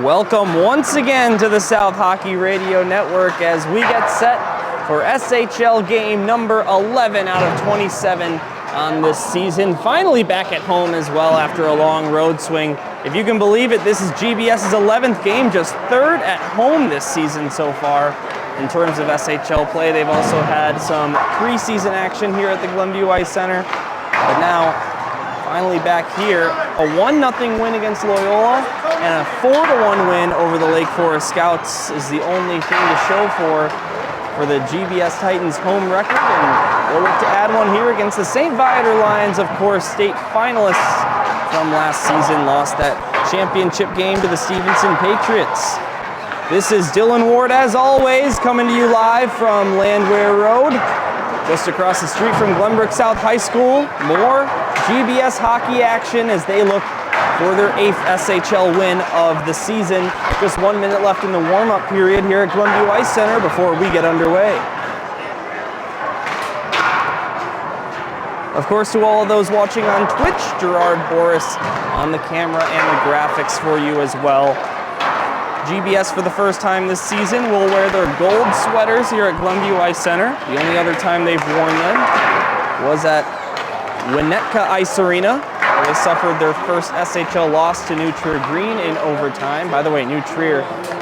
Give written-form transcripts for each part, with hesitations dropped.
Welcome once again to the South Hockey Radio Network as we get set for SHL game number 11 out of 27 on this season. Finally back at home as well after a long road swing. If you can believe it, this is GBS's 11th game, just third at home this season so far. In terms of SHL play, they've also had some preseason action here at the Glenview Ice Center. But now, finally back here, a 1-0 win against Loyola and a 4-1 win over the Lake Forest Scouts is the only thing to show for the GBS Titans home record. And we'll look to add one here against the St. Viator Lions, of course, state finalists from last season, lost that championship game to the Stevenson Patriots. This is Dylan Ward, as always, coming to you live from Landwehr Road, just across the street from Glenbrook South High School. More GBS hockey action as they look for their 8th SHL win of the season. Just 1 minute left in the warm-up period here at Glenview Ice Center before we get underway. Of course, to all of those watching on Twitch, Gerard Boris on the camera and the graphics for you as well. GBS for the first time this season will wear their gold sweaters here at Glenview Ice Center. The only other time they've worn them was at Winnetka Ice Arena, where they suffered their first SHL loss to New Trier Green in overtime. By the way, New Trier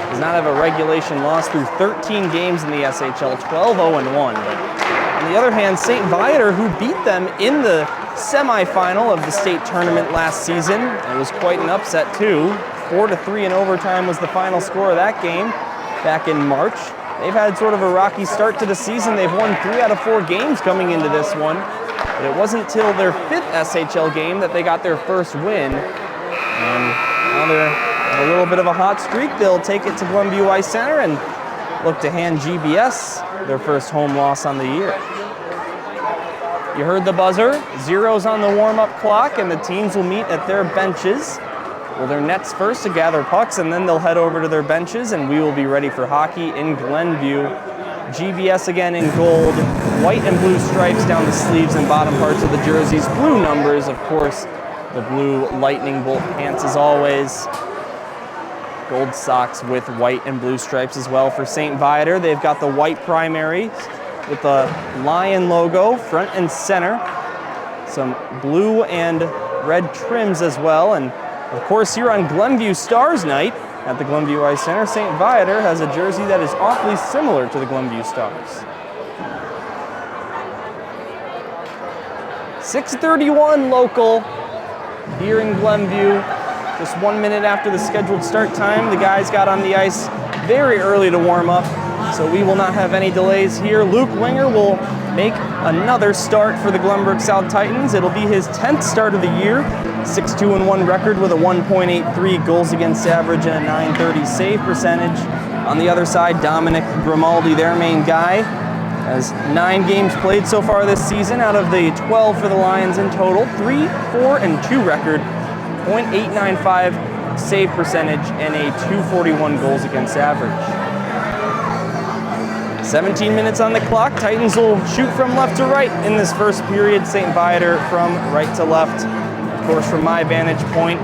does not have a regulation loss through 13 games in the SHL, 12-0-1. But on the other hand, St. Viator, who beat them in the semifinal of the state tournament last season, it was quite an upset too. 4-3 in overtime was the final score of that game back in March. They've had sort of a rocky start to the season. They've won 3 out of 4 games coming into this one. But it wasn't till their 5th SHL game that they got their first win. And now they're on a little bit of a hot streak. They'll take it to Glenview Ice Center and look to hand GBS their first home loss on the year. You heard the buzzer. Zeros on the warm-up clock, and the teams will meet at their benches. Well, their nets first to gather pucks, and then they'll head over to their benches, and we will be ready for hockey in Glenview. GBS again in gold, white and blue stripes down the sleeves and bottom parts of the jerseys, blue numbers, of course, the blue lightning bolt pants as always. Gold socks with white and blue stripes as well for St. Viator. They've got the white primary with the lion logo front and center. Some blue and red trims as well, and of course, here on Glenview Stars Night at the Glenview Ice Center, St. Viator has a jersey that is awfully similar to the Glenview Stars. 6:31 local here in Glenview. Just 1 minute after the scheduled start time, the guys got on the ice very early to warm up, so we will not have any delays here. Luke Winger will make another start for the Glenbrook South Titans. It'll be his 10th start of the year. 6-2-1 record with a 1.83 goals against average and a 930 save percentage. On the other side, Dominic Grimaldi, their main guy, has 9 games played so far this season out of the 12 for the Lions in total. 3-4-2 record, .895 save percentage, and a 241 goals against average. 17 minutes on the clock. Titans will shoot from left to right in this first period. St. Viator from right to left. Of course, from my vantage point,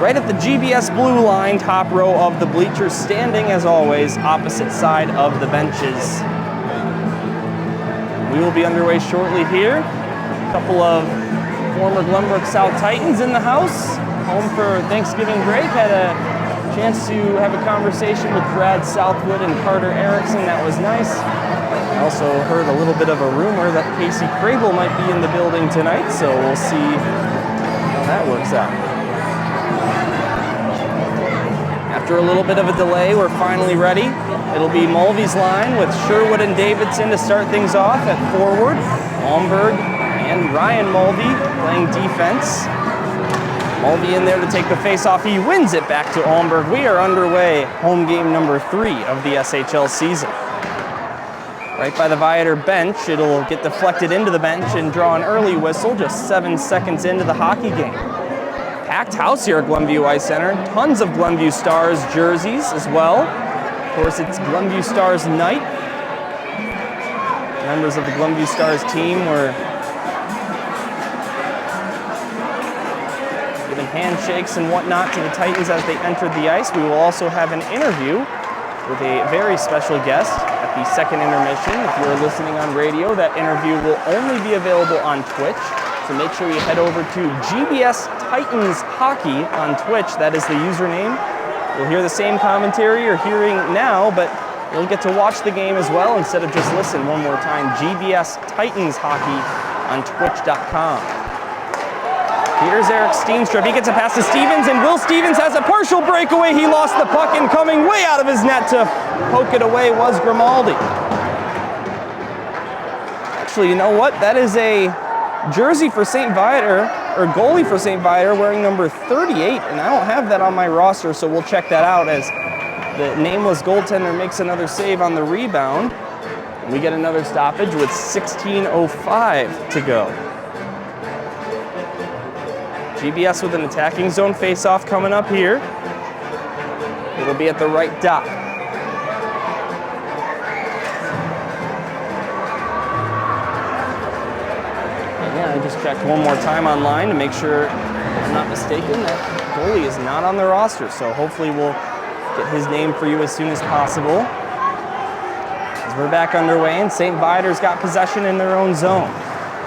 right at the GBS blue line, top row of the bleachers, standing as always, opposite side of the benches. We will be underway shortly here. A couple of former Glenbrook South Titans in the house, home for Thanksgiving break. Had a chance to have a conversation with Brad Southwood and Carter Erickson. That was nice. I also heard a little bit of a rumor that Casey Crable might be in the building tonight, so we'll see how that works out. After a little bit of a delay, we're finally ready. It'll be Mulvey's line with Sherwood and Davidson to start things off at forward. Almberg and Ryan Mulvey playing defense. Mulvey in there to take the face-off. He wins it back to Almberg. We are underway, home game number 3 of the SHL season. Right by the Viator bench, it'll get deflected into the bench and draw an early whistle just 7 seconds into the hockey game. Packed house here at Glenview Ice Center. Tons of Glenview Stars jerseys as well. Of course, it's Glenview Stars night. Members of the Glenview Stars team were given handshakes and whatnot to the Titans as they entered the ice. We will also have an interview with a very special guest at the second intermission. If you're listening on radio, that interview will only be available on Twitch. So make sure you head over to GBS Titans Hockey on Twitch. That is the username. You'll hear the same commentary you're hearing now, but you'll get to watch the game as well instead of just listen one more time. GBS Titans Hockey on Twitch.com. Here's Eric Steenstrup. He gets a pass to Stevens, and Will Stevens has a partial breakaway. He lost the puck, and coming way out of his net to poke it away was Grimaldi. Actually, you know what? That is a jersey for St. Viator, or goalie for St. Viator, wearing number 38, and I don't have that on my roster, so we'll check that out as the nameless goaltender makes another save on the rebound. We get another stoppage with 16:05 to go. GBS with an attacking zone face-off coming up here. It'll be at the right dot. Yeah, I just checked one more time online to make sure I'm not mistaken. That goalie is not on the roster, so hopefully we'll get his name for you as soon as possible. As we're back underway, and St. Viator's got possession in their own zone.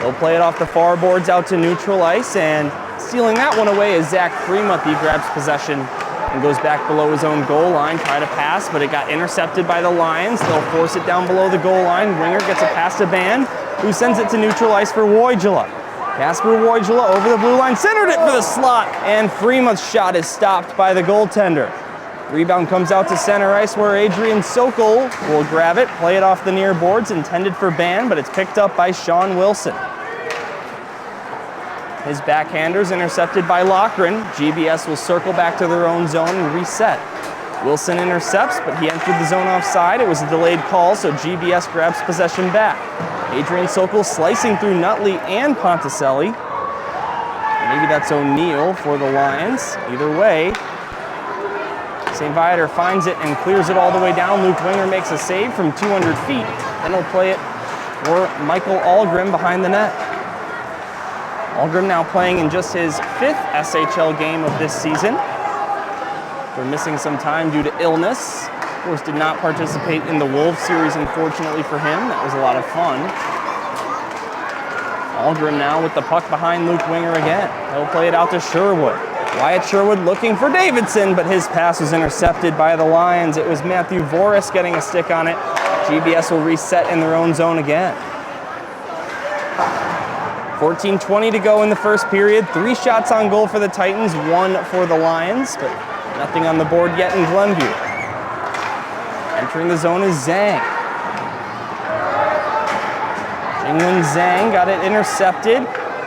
They'll play it off the far boards out to neutral ice, and stealing that one away is Zach Freemuth. He grabs possession and goes back below his own goal line, try to pass, but it got intercepted by the Lions. They'll force it down below the goal line. Winger gets a pass to Band, who sends it to neutral ice for Wojula. Casper Wojula over the blue line, centered it for the slot, and Freemuth's shot is stopped by the goaltender. Rebound comes out to center ice where Adrian Sokol will grab it, play it off the near boards, intended for Band, but it's picked up by Sean Wilson. His backhander's intercepted by Loughran. GBS will circle back to their own zone and reset. Wilson intercepts, but he entered the zone offside. It was a delayed call, so GBS grabs possession back. Adrian Sokol slicing through Nutley and Ponticelli. Maybe that's O'Neill for the Lions. Either way, St. Viator finds it and clears it all the way down. Luke Winger makes a save from 200 feet. Then he'll play it for Michael Algrim behind the net. Algrim now playing in just his 5th SHL game of this season. They're missing some time due to illness. Of course, did not participate in the Wolves series, unfortunately for him. That was a lot of fun. Algrim now with the puck behind Luke Winger again. He'll play it out to Sherwood. Wyatt Sherwood looking for Davidson, but his pass was intercepted by the Lions. It was Matthew Voris getting a stick on it. GBS will reset in their own zone again. 14:20 to go in the first period. 3 shots on goal for the Titans, 1 for the Lions, but nothing on the board yet in Glenview. Entering the zone is Zhang. Jingwen Zhang got it intercepted,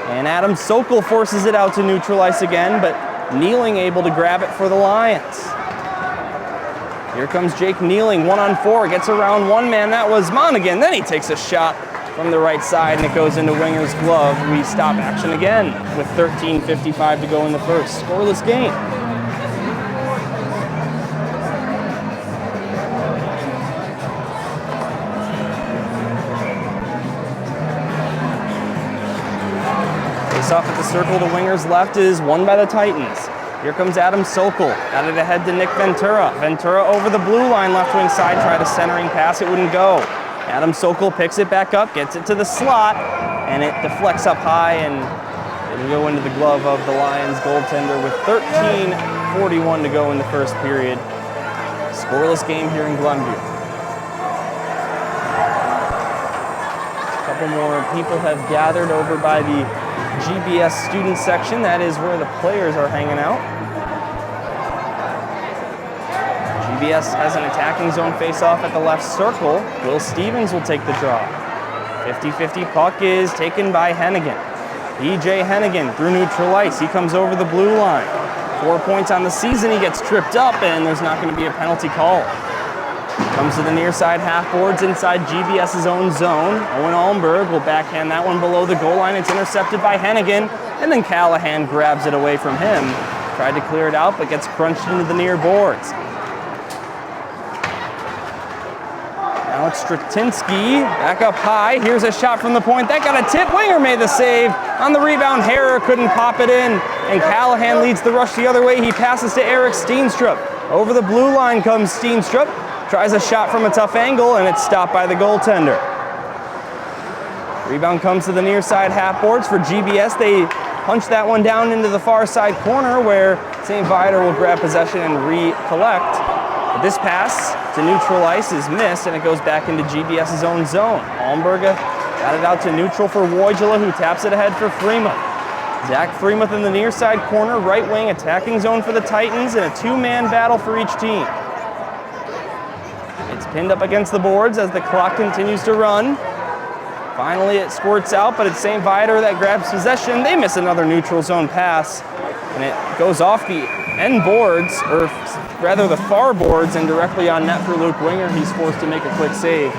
and Adam Sokol forces it out to neutral ice again, but Kneeling able to grab it for the Lions. Here comes Jake Kneeling, 1-on-4, gets around one man. That was Monaghan. Then he takes a shot from the right side, and it goes into Winger's glove. We stop action again with 13:55 to go in the first. Scoreless game. Face-off at the circle to Winger's left is won by the Titans. Here comes Adam Sokol. Got it ahead to Nick Ventura. Ventura over the blue line, left wing side, tried a centering pass. It wouldn't go. Adam Sokol picks it back up, gets it to the slot, and it deflects up high, and it'll go into the glove of the Lions goaltender with 13:41 to go in the first period. Scoreless game here in Glenview. A couple more people have gathered over by the GBS student section. That is where the players are hanging out. GBS has an attacking zone face-off at the left circle. Will Stevens will take the draw. 50-50 puck is taken by Hennigan. E.J. Hennigan through neutral ice. He comes over the blue line. 4 points on the season. He gets tripped up, and there's not going to be a penalty call. Comes to the near side half boards inside GBS's own zone. Owen Almberg will backhand that one below the goal line. It's intercepted by Hennigan, and then Callahan grabs it away from him. Tried to clear it out, but gets crunched into the near boards. Now Alex Stratinsky back up high. Here's a shot from the point. That got a tip. Winger made the save. On the rebound, Harrer couldn't pop it in. And Callahan leads the rush the other way. He passes to Eric Steenstrup. Over the blue line comes Steenstrup. Tries a shot from a tough angle, and it's stopped by the goaltender. Rebound comes to the near side half boards for GBS. They punch that one down into the far side corner where St. Viator will grab possession and recollect. But this pass to neutral ice is missed, and it goes back into GBS's own zone. Almberga got it out to neutral for Wojula, who taps it ahead for Freemuth. Zach Freemuth in the near side corner, right wing attacking zone for the Titans, and a two-man battle for each team. It's pinned up against the boards as the clock continues to run. Finally, it squirts out, but it's St. Viator that grabs possession. They miss another neutral zone pass, and it goes off the end boards, or rather the far boards, and directly on net for Luke Winger. He's forced to make a quick save.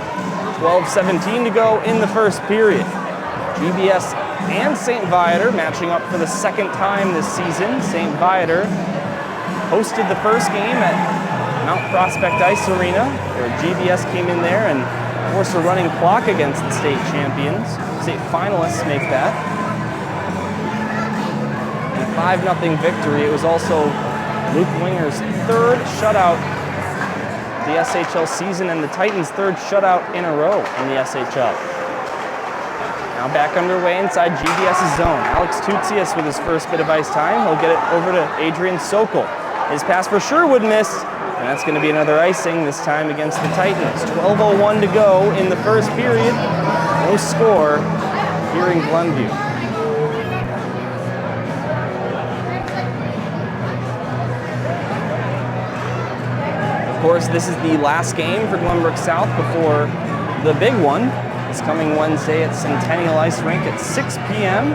12:17 to go in the first period. GBS and St. Viator matching up for the second time this season. St. Viator hosted the first game at Mount Prospect Ice Arena, where GBS came in there and forced a running clock against the state champions. State finalists make that. And a 5-0 victory. It was also Luke Winger's third shutout of the SHL season and the Titans' third shutout in a row in the SHL. Now back underway inside GBS's zone. Alex Tutsias with his first bit of ice time. He'll get it over to Adrian Sokol. His pass for Sherwood missed, and that's going to be another icing, this time against the Titans. 12:01 to go in the first period. No score here in Glenview. Of course, this is the last game for Glenbrook South before the big one. It's coming Wednesday at Centennial Ice Rink at 6 p.m.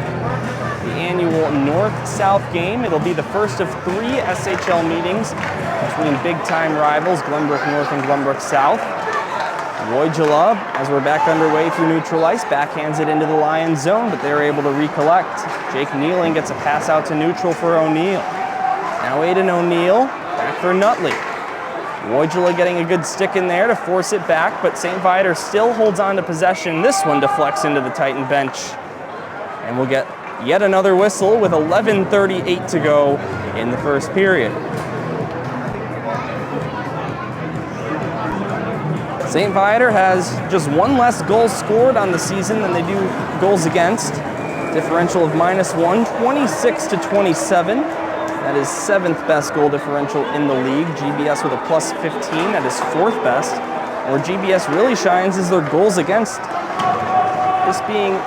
The annual North-South game. It'll be the first of 3 SHL meetings between big-time rivals, Glenbrook North and Glenbrook South. Wojula, as we're back underway through neutral ice, backhands it into the Lions zone, but they're able to recollect. Jake Nealing gets a pass out to neutral for O'Neill. Now Aiden O'Neill, back for Nutley. Wojula getting a good stick in there to force it back, but St. Viator still holds on to possession. This one deflects into the Titan bench. And we'll get yet another whistle with 11:38 to go in the first period. St. Viator has just one less goal scored on the season than they do goals against. Differential of -1, 26-27. That is 7th best goal differential in the league. GBS with a +15, that is 4th best. Where GBS really shines is their goals against. This being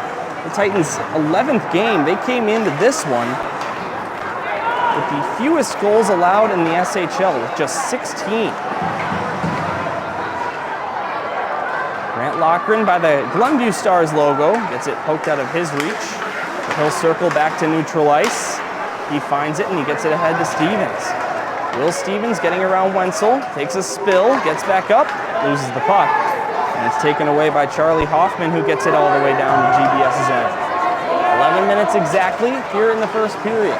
the Titans' 11th game, they came into this one with the fewest goals allowed in the SHL, with just 16. Grant Loughran by the Glenview Stars logo gets it poked out of his reach. He'll circle back to neutral ice. He finds it and he gets it ahead to Stevens. Will Stevens getting around Wenzel, takes a spill, gets back up, loses the puck. And it's taken away by Charlie Hoffman, who gets it all the way down to GBS's end. 11 minutes exactly here in the first period.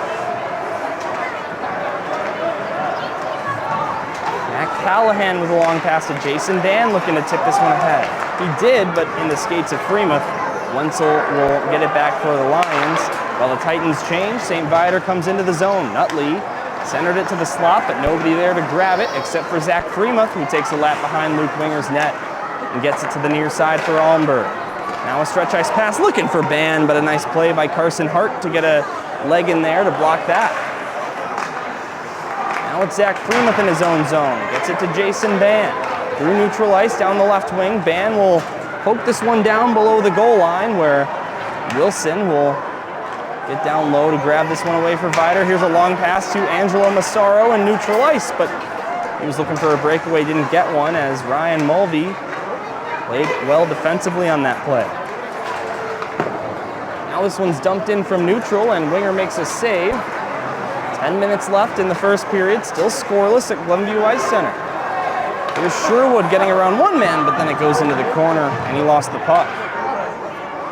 Matt Callahan with a long pass to Jason Van, looking to tip this one ahead. He did, but in the skates of Freemuth, Wenzel will get it back for the Lions. While the Titans change, St. Viator comes into the zone. Nutley centered it to the slot, but nobody there to grab it except for Zach Freemuth, who takes a lap behind Luke Winger's net and gets it to the near side for Almberg. Now a stretch ice pass looking for Ban, but a nice play by Carson Hart to get a leg in there to block that. Now it's Zach Freemuth in his own zone. Gets it to Jason Ban. Through neutral ice down the left wing. Ban will poke this one down below the goal line, where Wilson will get down low to grab this one away for Viator. Here's a long pass to Angelo Massaro in neutral ice, but he was looking for a breakaway, didn't get one, as Ryan Mulvey played well defensively on that play. Now this one's dumped in from neutral, and Winger makes a save. 10 minutes left in the first period, still scoreless at Glenview Ice Center. Here's Sherwood getting around one man, but then it goes into the corner, and he lost the puck.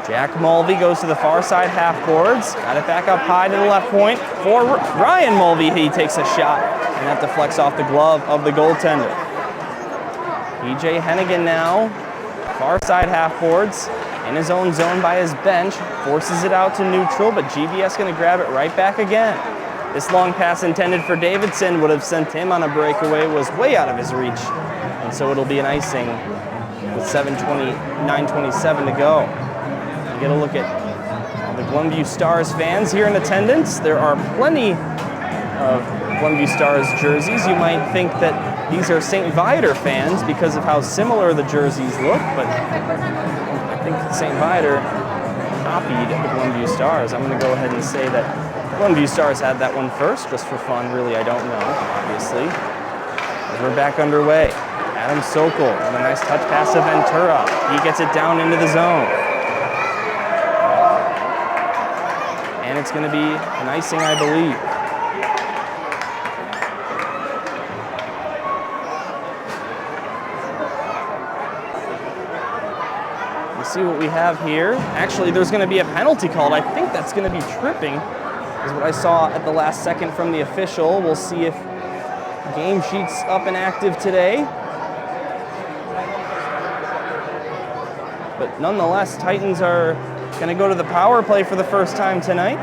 Jack Mulvey goes to the far side half boards. Got it back up high to the left point for Ryan Mulvey. He takes a shot, and that deflects off the glove of the goaltender. EJ Hennigan now far side half boards, in his own zone by his bench, forces it out to neutral, but GBS going to grab it right back again. This long pass intended for Davidson would have sent him on a breakaway, was way out of his reach, and so it'll be an icing with 9:27 to go. You get a look at all the Glenview Stars fans here in attendance. There are plenty of Glenview Stars jerseys. You might think that these are St. Viator fans because of how similar the jerseys look, but I think St. Viator copied the Glenview Stars. I'm going to go ahead and say that Glenview Stars had that one first, just for fun. Really, I don't know, obviously. As we're back underway, Adam Sokol with a nice touch pass to Ventura. He gets it down into the zone. And it's going to be an icing, I believe. See what we have here. Actually, there's going to be a penalty called. I think that's going to be tripping, is what I saw at the last second from the official. We'll see if game sheet's up and active today. But nonetheless, Titans are going to go to the power play for the first time tonight.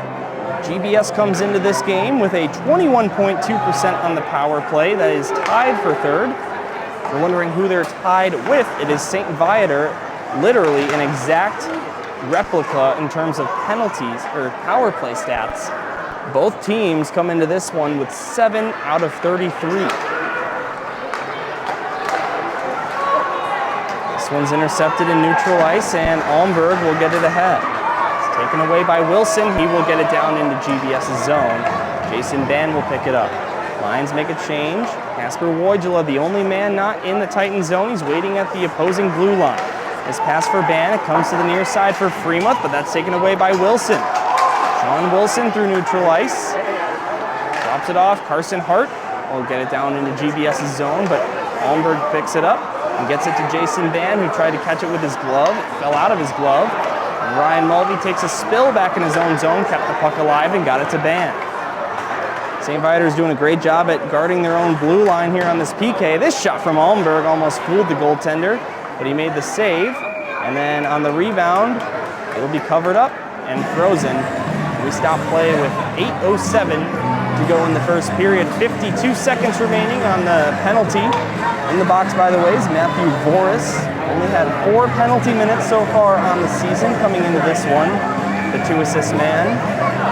GBS comes into this game with a 21.2% on the power play. That is tied for third. If you're wondering who they're tied with, it is St. Viator. Literally an exact replica in terms of penalties or power play stats. Both teams come into this one with 7 out of 33. This one's intercepted in neutral ice, and Almberg will get it ahead. It's taken away by Wilson. He will get it down into GBS's zone. Jason Ban will pick it up. Lions make a change. Casper Wojula, the only man not in the Titan zone. He's waiting at the opposing blue line. This pass for Ban, it comes to the near side for Fremont, but that's taken away by Wilson. Sean Wilson through neutral ice. Drops it off. Carson Hart will get it down into GBS's zone, but Almberg picks it up and gets it to Jason Ban, who tried to catch it with his glove. It fell out of his glove. And Ryan Mulvey takes a spill back in his own zone, kept the puck alive, and got it to Ban. St. Viator's doing a great job at guarding their own blue line here on this PK. This shot from Almberg almost fooled the goaltender, but he made the save, and then on the rebound, it'll be covered up and frozen. We stop play with 8:07 to go in the first period. 52 seconds remaining on the penalty. In the box, by the way, is Matthew Voris. Only had 4 penalty minutes so far on the season coming into this one. The 2-assist man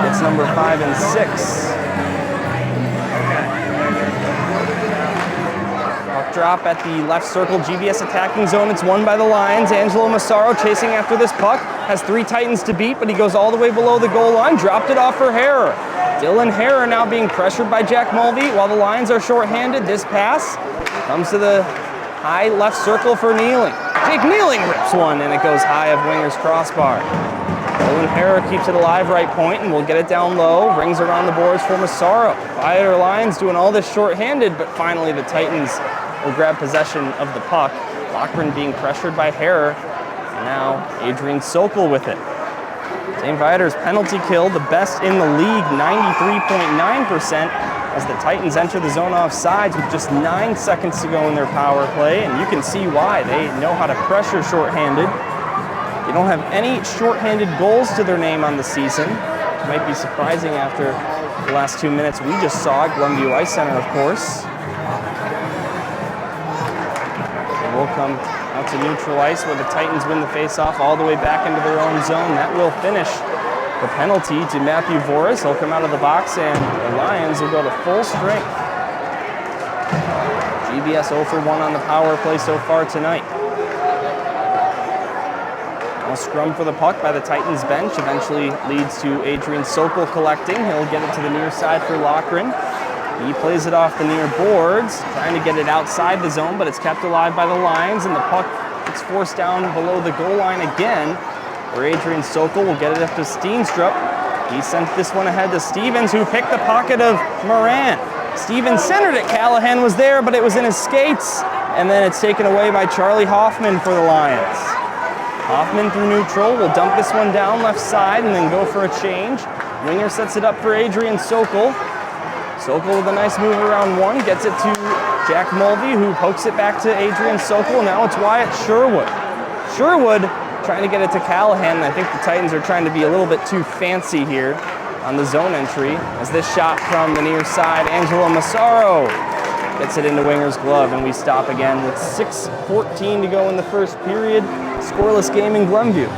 gets number 5 and 6. Drop at the left circle, GBS attacking zone. It's won by the Lions. Angelo Massaro chasing after this puck. Has 3 Titans to beat, but he goes all the way below the goal line. Dropped it off for Harrer. Dylan Harrer now being pressured by Jack Mulvey while the Lions are shorthanded. This pass comes to the high left circle for Nealing. Jake Nealing rips one, and it goes high of winger's crossbar. Dylan Harrer keeps it alive right point and will get it down low. Rings around the boards for Massaro. Viator Lions doing all this shorthanded, but finally the Titans will grab possession of the puck. Lochran being pressured by Harrer. And now Adrian Sokol with it. St. Viator's penalty kill, the best in the league, 93.9%, as the Titans enter the zone offsides with just 9 seconds to go in their power play. And you can see why. They know how to pressure shorthanded. They don't have any shorthanded goals to their name on the season. It might be surprising after the last 2 minutes we just saw at Glenview Ice Center, of course. Will come out to neutral ice where the Titans win the faceoff all the way back into their own zone. That will finish the penalty to Matthew Voris. He'll come out of the box, and the Lions will go to full strength. GBS 0 for 1 on the power play so far tonight. A scrum for the puck by the Titans bench eventually leads to Adrian Sokol collecting. He'll get it to the near side for Lochran. He plays it off the near boards, trying to get it outside the zone, but it's kept alive by the Lions, and the puck gets forced down below the goal line again, where Adrian Sokol will get it up to Steenstrup. He sent this one ahead to Stevens, who picked the pocket of Moran. Stevens centered it. Callahan was there, but it was in his skates, and then it's taken away by Charlie Hoffman for the Lions. Hoffman through neutral will dump this one down left side and then go for a change. Winger sets it up for Adrian Sokol. Sokol with a nice move around one, gets it to Jack Mulvey, who pokes it back to Adrian Sokol. Now it's Wyatt Sherwood. Sherwood trying to get it to Callahan. I think the Titans are trying to be a little bit too fancy here on the zone entry, as this shot from the near side, Angelo Massaro gets it into Winger's glove, and we stop again with 6:14 to go in the first period. Scoreless game in Glenview.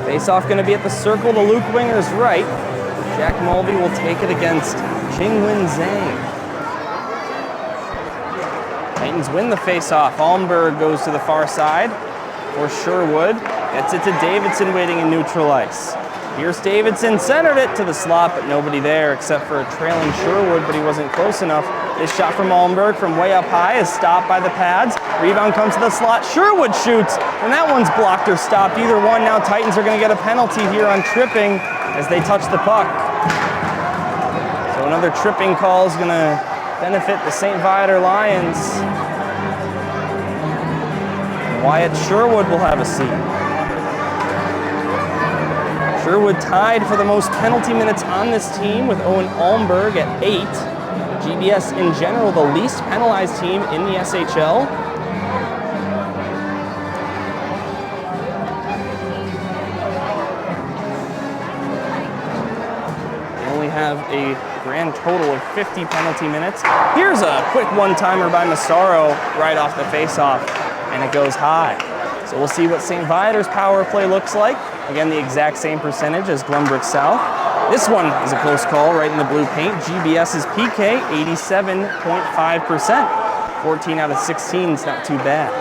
Face-off going to be at the circle to Luke Winger's right. Jack Mulvey will take it against Qingwen Zhang. Titans win the face-off. Almberg goes to the far side for Sherwood. Gets it to Davidson waiting in neutral ice. Here's Davidson, centered it to the slot, but nobody there except for a trailing Sherwood, but he wasn't close enough. This shot from Almberg from way up high is stopped by the pads. Rebound comes to the slot. Sherwood shoots, and that one's blocked or stopped. Either one. Now Titans are going to get a penalty here on tripping as they touch the puck. So another tripping call is going to benefit the St. Viator Lions. Wyatt Sherwood will have a seat. Sherwood tied for the most penalty minutes on this team with Owen Almberg at 8. GBS in general, the least penalized team in the SHL. They only have a grand total of 50 penalty minutes. Here's a quick one-timer by Massaro right off the face-off, and it goes high. So we'll see what St. Viator's power play looks like. Again, the exact same percentage as Glenbrook South. This one is a close call right in the blue paint. GBS's PK, 87.5%. 14 out of 16 is not too bad.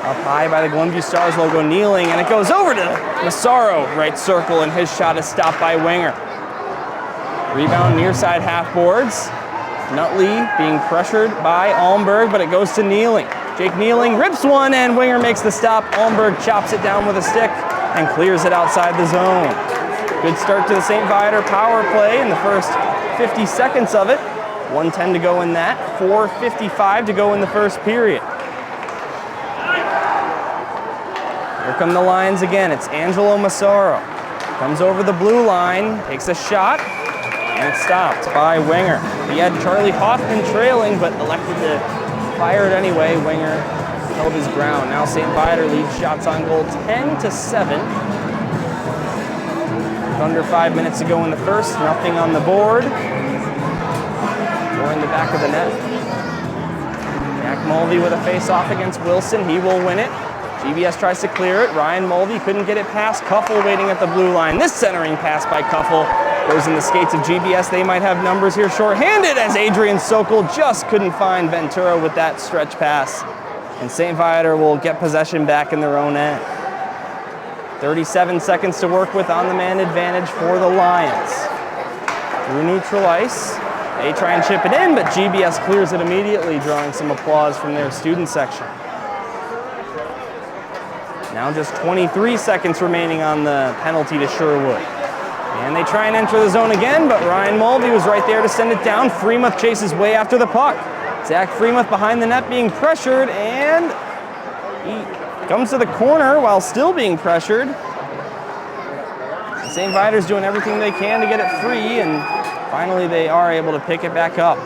Up high by the Glenview Stars logo, kneeling, and it goes over to Massaro, right circle, and his shot is stopped by Winger. Rebound near side half boards. Nutley being pressured by Almberg, but it goes to Kneeling. Jake Kneeling rips one, and Winger makes the stop. Almberg chops it down with a stick and clears it outside the zone. Good start to the St. Viator power play in the first 50 seconds of it. 1:10 to go in that, 4:55 to go in the first period. Here come the Lions again. It's Angelo Massaro. Comes over the blue line, takes a shot, and it's stopped by Winger. He had Charlie Hoffman trailing, but elected to fire it anyway. Winger held his ground. Now St. Viator leads shots on goal 10-7. With under 5 minutes to go in the first, nothing on the board. Or in the back of the net. Jack Mulvey with a face-off against Wilson. He will win it. GBS tries to clear it. Ryan Mulvey couldn't get it past Kuffel waiting at the blue line. This centering pass by Kuffel goes in the skates of GBS. They might have numbers here shorthanded as Adrian Sokol just couldn't find Ventura with that stretch pass. And St. Viator will get possession back in their own end. 37 seconds to work with on the man advantage for the Lions. Through neutral ice. They try and chip it in, but GBS clears it immediately, drawing some applause from their student section. Now just 23 seconds remaining on the penalty to Sherwood. And they try and enter the zone again, but Ryan Mulvey was right there to send it down. Freemuth chases way after the puck. Zach Freemuth behind the net being pressured, and he comes to the corner while still being pressured. St. Viator's doing everything they can to get it free, and finally they are able to pick it back up.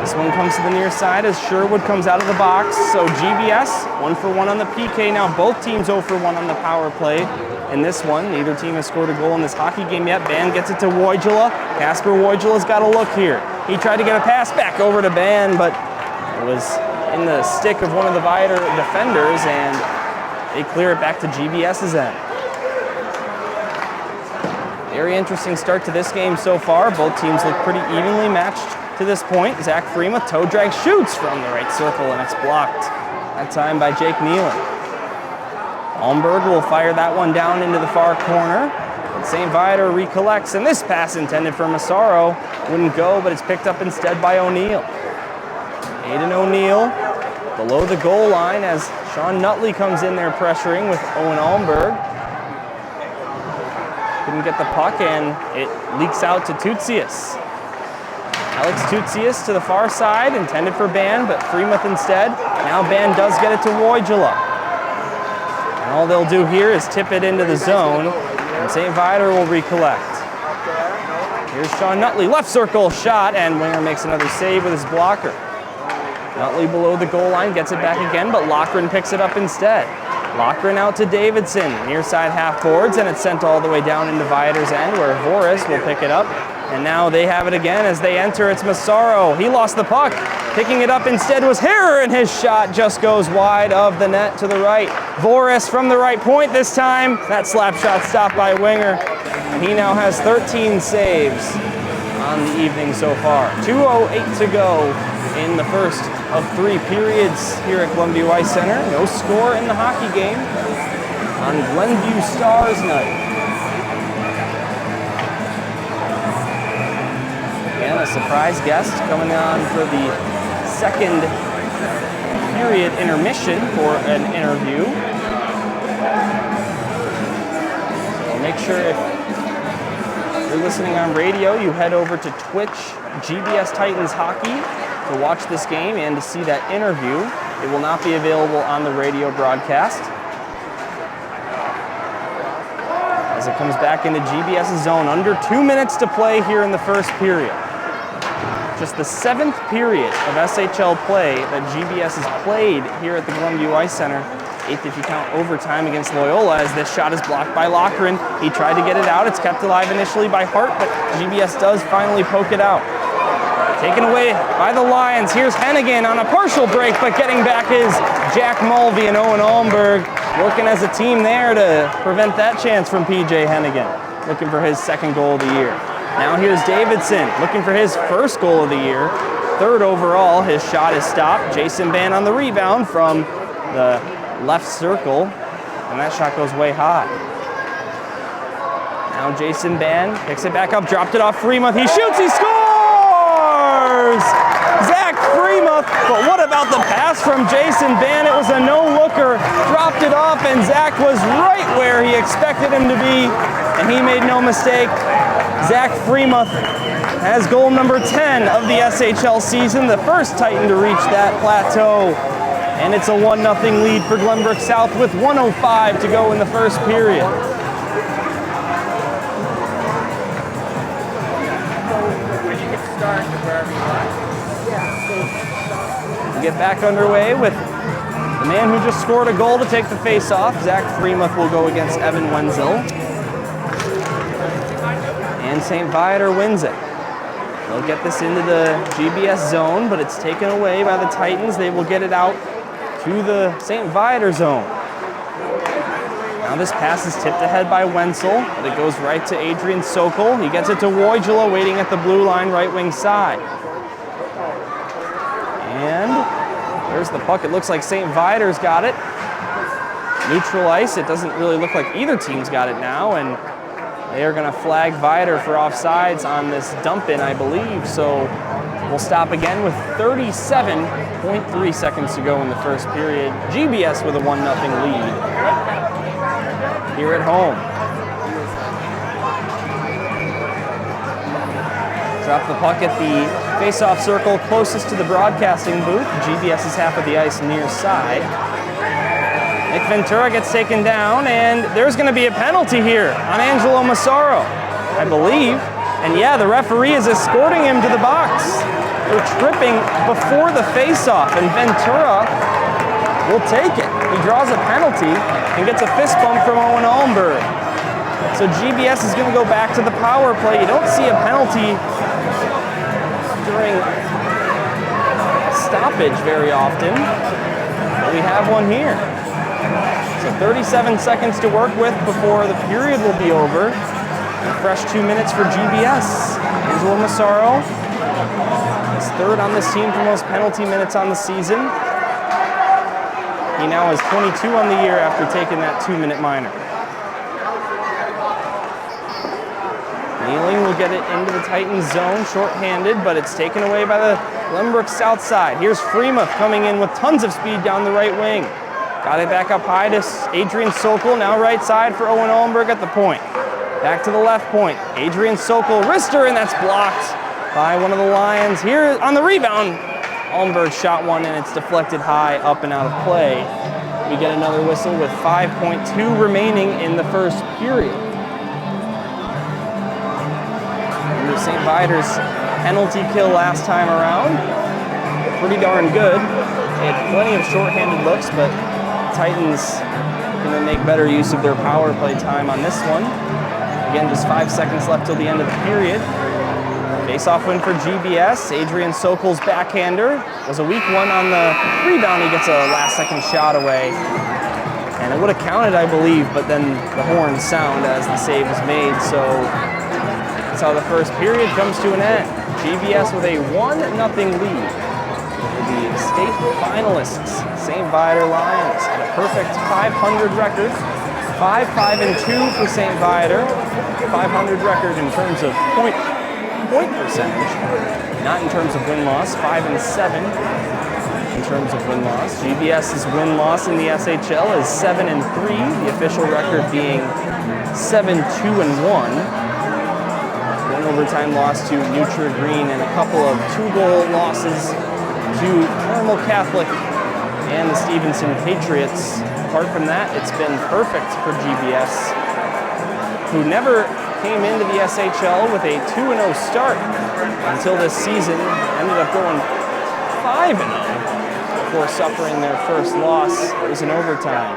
This one comes to the near side as Sherwood comes out of the box. So GBS, 1 for 1 on the PK. Now both teams 0 for 1 on the power play. In this one, neither team has scored a goal in this hockey game yet. Ban gets it to Wojula. Casper Wojula's got a look here. He tried to get a pass back over to Ban, but it was in the stick of one of the Viator defenders, and they clear it back to GBS's end. Very interesting start to this game so far. Both teams look pretty evenly matched to this point. Zach Freemuth toe drag shoots from the right circle, and it's blocked. That time by Jake Kneeling. Almberg will fire that one down into the far corner. St. Viator recollects, and this pass intended for Massaro wouldn't go, but it's picked up instead by O'Neill. Aiden O'Neill below the goal line as Sean Nutley comes in there pressuring with Owen Almberg. Couldn't get the puck, and it leaks out to Tutsius. Alex Tutsius to the far side, intended for Ban, but Freemuth instead. Now Ban does get it to Wojula. And all they'll do here is tip it into the zone, and St. Viator will recollect. Here's Sean Nutley, left circle shot, and Winger makes another save with his blocker. Nutley below the goal line, gets it back again, but Loughran picks it up instead. Loughran out to Davidson, near side half boards, and it's sent all the way down into Viator's end, where Voris will pick it up. And now they have it again as they enter. It's Massaro. He lost the puck. Picking it up instead was Harrer, and his shot just goes wide of the net to the right. Voris from the right point this time. That slap shot stopped by Winger. And he now has 13 saves on the evening so far. 2:08 to go in the first of 3 periods here at Glenview Ice Center. No score in the hockey game on Glenview Stars night. Again, a surprise guest coming on for the second period intermission for an interview. So make sure if you're listening on radio, you head over to Twitch, GBS Titans Hockey, to watch this game and to see that interview. It will not be available on the radio broadcast. As it comes back into GBS's zone, under 2 minutes to play here in the first period. Just the 7th period of SHL play that GBS has played here at the Glenview Ice Center. 8th if you count overtime against Loyola, as this shot is blocked by Loughran. He tried to get it out. It's kept alive initially by Hart, but GBS does finally poke it out. Taken away by the Lions. Here's Hennigan on a partial break, but getting back is Jack Mulvey and Owen Almberg, working as a team there to prevent that chance from PJ Hennigan, looking for his 2nd goal of the year. Now here's Davidson, looking for his 1st goal of the year, 3rd overall. His shot is stopped. Jason Ban on the rebound from the left circle, and that shot goes way high. Now Jason Ban picks it back up, dropped it off Freemuth. He shoots, he scores! Zach Freemuth, but what about the pass from Jason Ban? It was a no-looker, dropped it off, and Zach was right where he expected him to be, and he made no mistake. Zach Freemuth has goal number 10 of the SHL season, the first Titan to reach that plateau. And it's a 1-0 lead for Glenbrook South with 1:05 to go in the first period. We get back underway with the man who just scored a goal to take the face-off. Zach Freemuth will go against Evan Wenzel. And St. Viator wins it. They'll get this into the GBS zone, but it's taken away by the Titans. They will get it out to the St. Viator zone. Now this pass is tipped ahead by Wenzel, but it goes right to Adrian Sokol. He gets it to Wojula, waiting at the blue line right wing side. And there's the puck. It looks like St. Viator's got it. Neutral ice. It doesn't really look like either team's got it now, and they are going to flag Viator for offsides on this dump-in, I believe. So we'll stop again with 37.3 seconds to go in the first period. GBS with a 1-0 lead here at home. Drop the puck at the face-off circle closest to the broadcasting booth. GBS's half of the ice near side. Nick Ventura gets taken down, and there's going to be a penalty here on Angelo Massaro, I believe. And yeah, the referee is escorting him to the box. They're tripping before the face-off, and Ventura will take it. He draws a penalty and gets a fist bump from Owen Almberg. So GBS is going to go back to the power play. You don't see a penalty during stoppage very often, but we have one here. So 37 seconds to work with before the period will be over. A fresh 2 minutes for GBS. Angelo Massaro is 3rd on this team for most penalty minutes on the season. He now has 22 on the year after taking that 2-minute minor. Nealing will get it into the Titans zone, shorthanded, but it's taken away by the Glenbrook South side. Here's Freemuth coming in with tons of speed down the right wing. Got it back up high to Adrian Sokol, now right side for Owen Almberg at the point. Back to the left point, Adrian Sokol, wrister, and that's blocked by one of the Lions. Here on the rebound, Almberg shot one, and it's deflected high, up and out of play. We get another whistle with 5.2 remaining in the first period. St. St. Viator's penalty kill last time around. Pretty darn good. They had plenty of shorthanded looks, but Titans going to make better use of their power play time on this one. Again, just 5 seconds left till the end of the period. Face-off win for GBS. Adrian Sokol's backhander was a weak one on the rebound. He gets a last-second shot away. And it would have counted, I believe, but then the horns sound as the save is made. So that's how the first period comes to an end. GBS with a 1-0 lead. The state finalists, St. Viator Lions, had a perfect 500 record. 5-5-2 for St. Viator. 500 record in terms of point percentage, not in terms of win-loss. 5-7 in terms of win-loss. GBS's win-loss in the SHL is 7-3, the official record being 7-2-1. One overtime loss to Neutra Green and a couple of 2-goal losses to Carmel Catholic and the Stevenson Patriots. Apart from that, it's been perfect for GBS, who never came into the SHL with a 2-0 start until this season. Ended up going 5-0 before suffering their first loss. It was in overtime.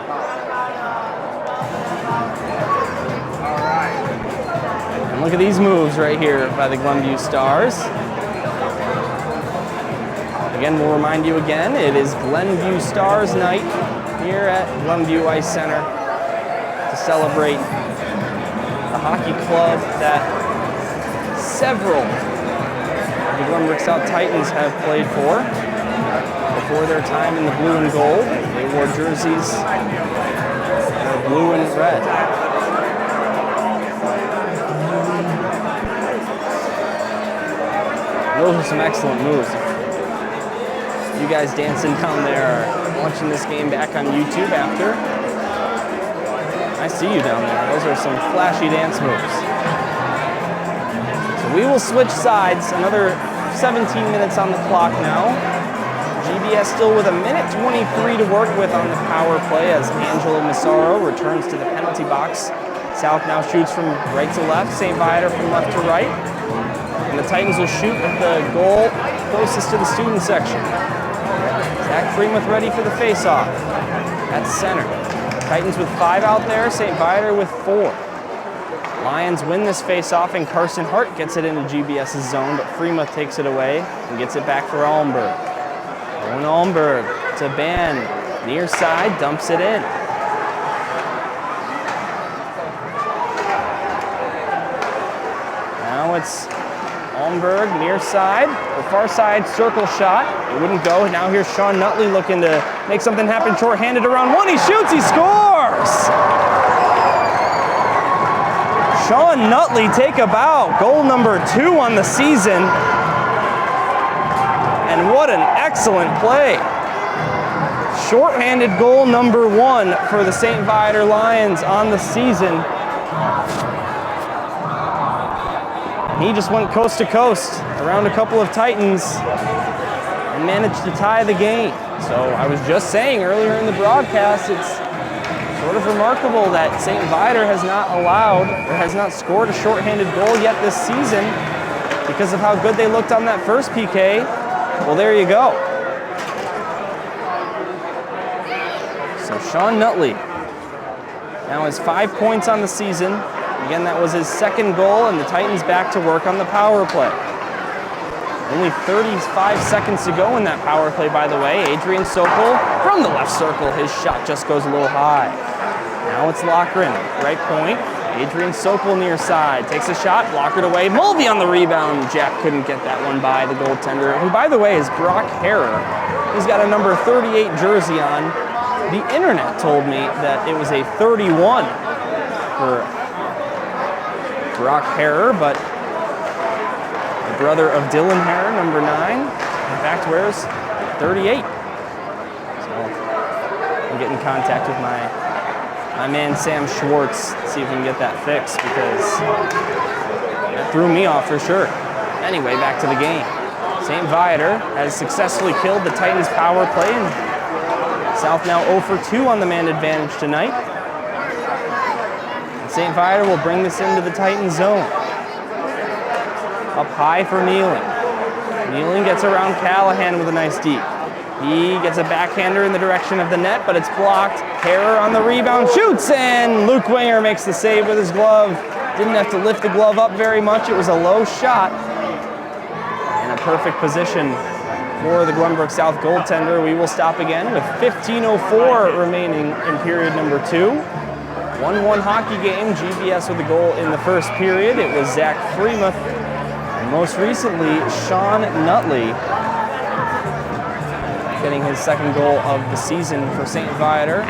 And look at these moves right here by the Glenview Stars. Again, we'll remind you again, it is Glenview Stars night here at Glenview Ice Center to celebrate the hockey club that several of the Glenbrook South Titans have played for before their time in the blue and gold. They wore jerseys that are blue and red. Those are some excellent moves. You guys dancing down there are watching this game back on YouTube after. I see you down there. Those are some flashy dance moves. So we will switch sides. Another 17 minutes on the clock now. GBS still with 1:23 to work with on the power play as Angelo Massaro returns to the penalty box. South now shoots from right to left. St. Viator from left to right. And the Titans will shoot at the goal closest to the student section. Zach Freemuth ready for the face-off. At center. Titans with 5 out there, St. Viator with 4. Lions win this face-off and Carson Hart gets it into GBS's zone, but Freemuth takes it away and gets it back for Allenberg. Owen Allenberg to Ben, near side, dumps it in. Now it's Allenberg near side, the far side circle shot. It wouldn't go. Now here's Sean Nutley looking to make something happen short-handed around one. He shoots, he scores! Sean Nutley take a bow. Goal number 2 on the season. And what an excellent play. Short-handed goal number 1 for the St. Viator Lions on the season. He just went coast to coast around a couple of Titans and managed to tie the game. So I was just saying earlier in the broadcast, it's sort of remarkable that St. Viator has not allowed or has not scored a shorthanded goal yet this season because of how good they looked on that first PK. Well, there you go. So Sean Nutley now has 5 points on the season. Again, that was his second goal, and the Titans back to work on the power play. Only 35 seconds to go in that power play, by the way. Adrian Sokol from the left circle. His shot just goes a little high. Now it's Lochran, right point. Adrian Sokol near side. Takes a shot, blockered away. Mulvey on the rebound. Jack couldn't get that one by the goaltender, who, by the way, is Brock Harrer. He's got a number 38 jersey on. The internet told me that it was a 31 for Brock Harrer, but the brother of Dylan Harrer, number 9, in fact wears 38. So I'm getting in contact with my man Sam Schwartz, see if we can get that fixed, because that threw me off for sure. Anyway, back to the game. St. Viator has successfully killed the Titans' power play, and South now 0 for 2 on the man advantage tonight. St. Viator will bring this into the Titans zone. Up high for Nealing. Nealing gets around Callahan with a nice deep. He gets a backhander in the direction of the net, but it's blocked. Harrer on the rebound, shoots, and Luke Winger makes the save with his glove. Didn't have to lift the glove up very much. It was a low shot. And a perfect position for the Glenbrook South goaltender. We will stop again with 15:04 remaining in period number 2. 1-1 hockey game. GBS with a goal in the first period. It was Zach Freemuth. And most recently, Sean Nutley getting his second goal of the season for St. Viator.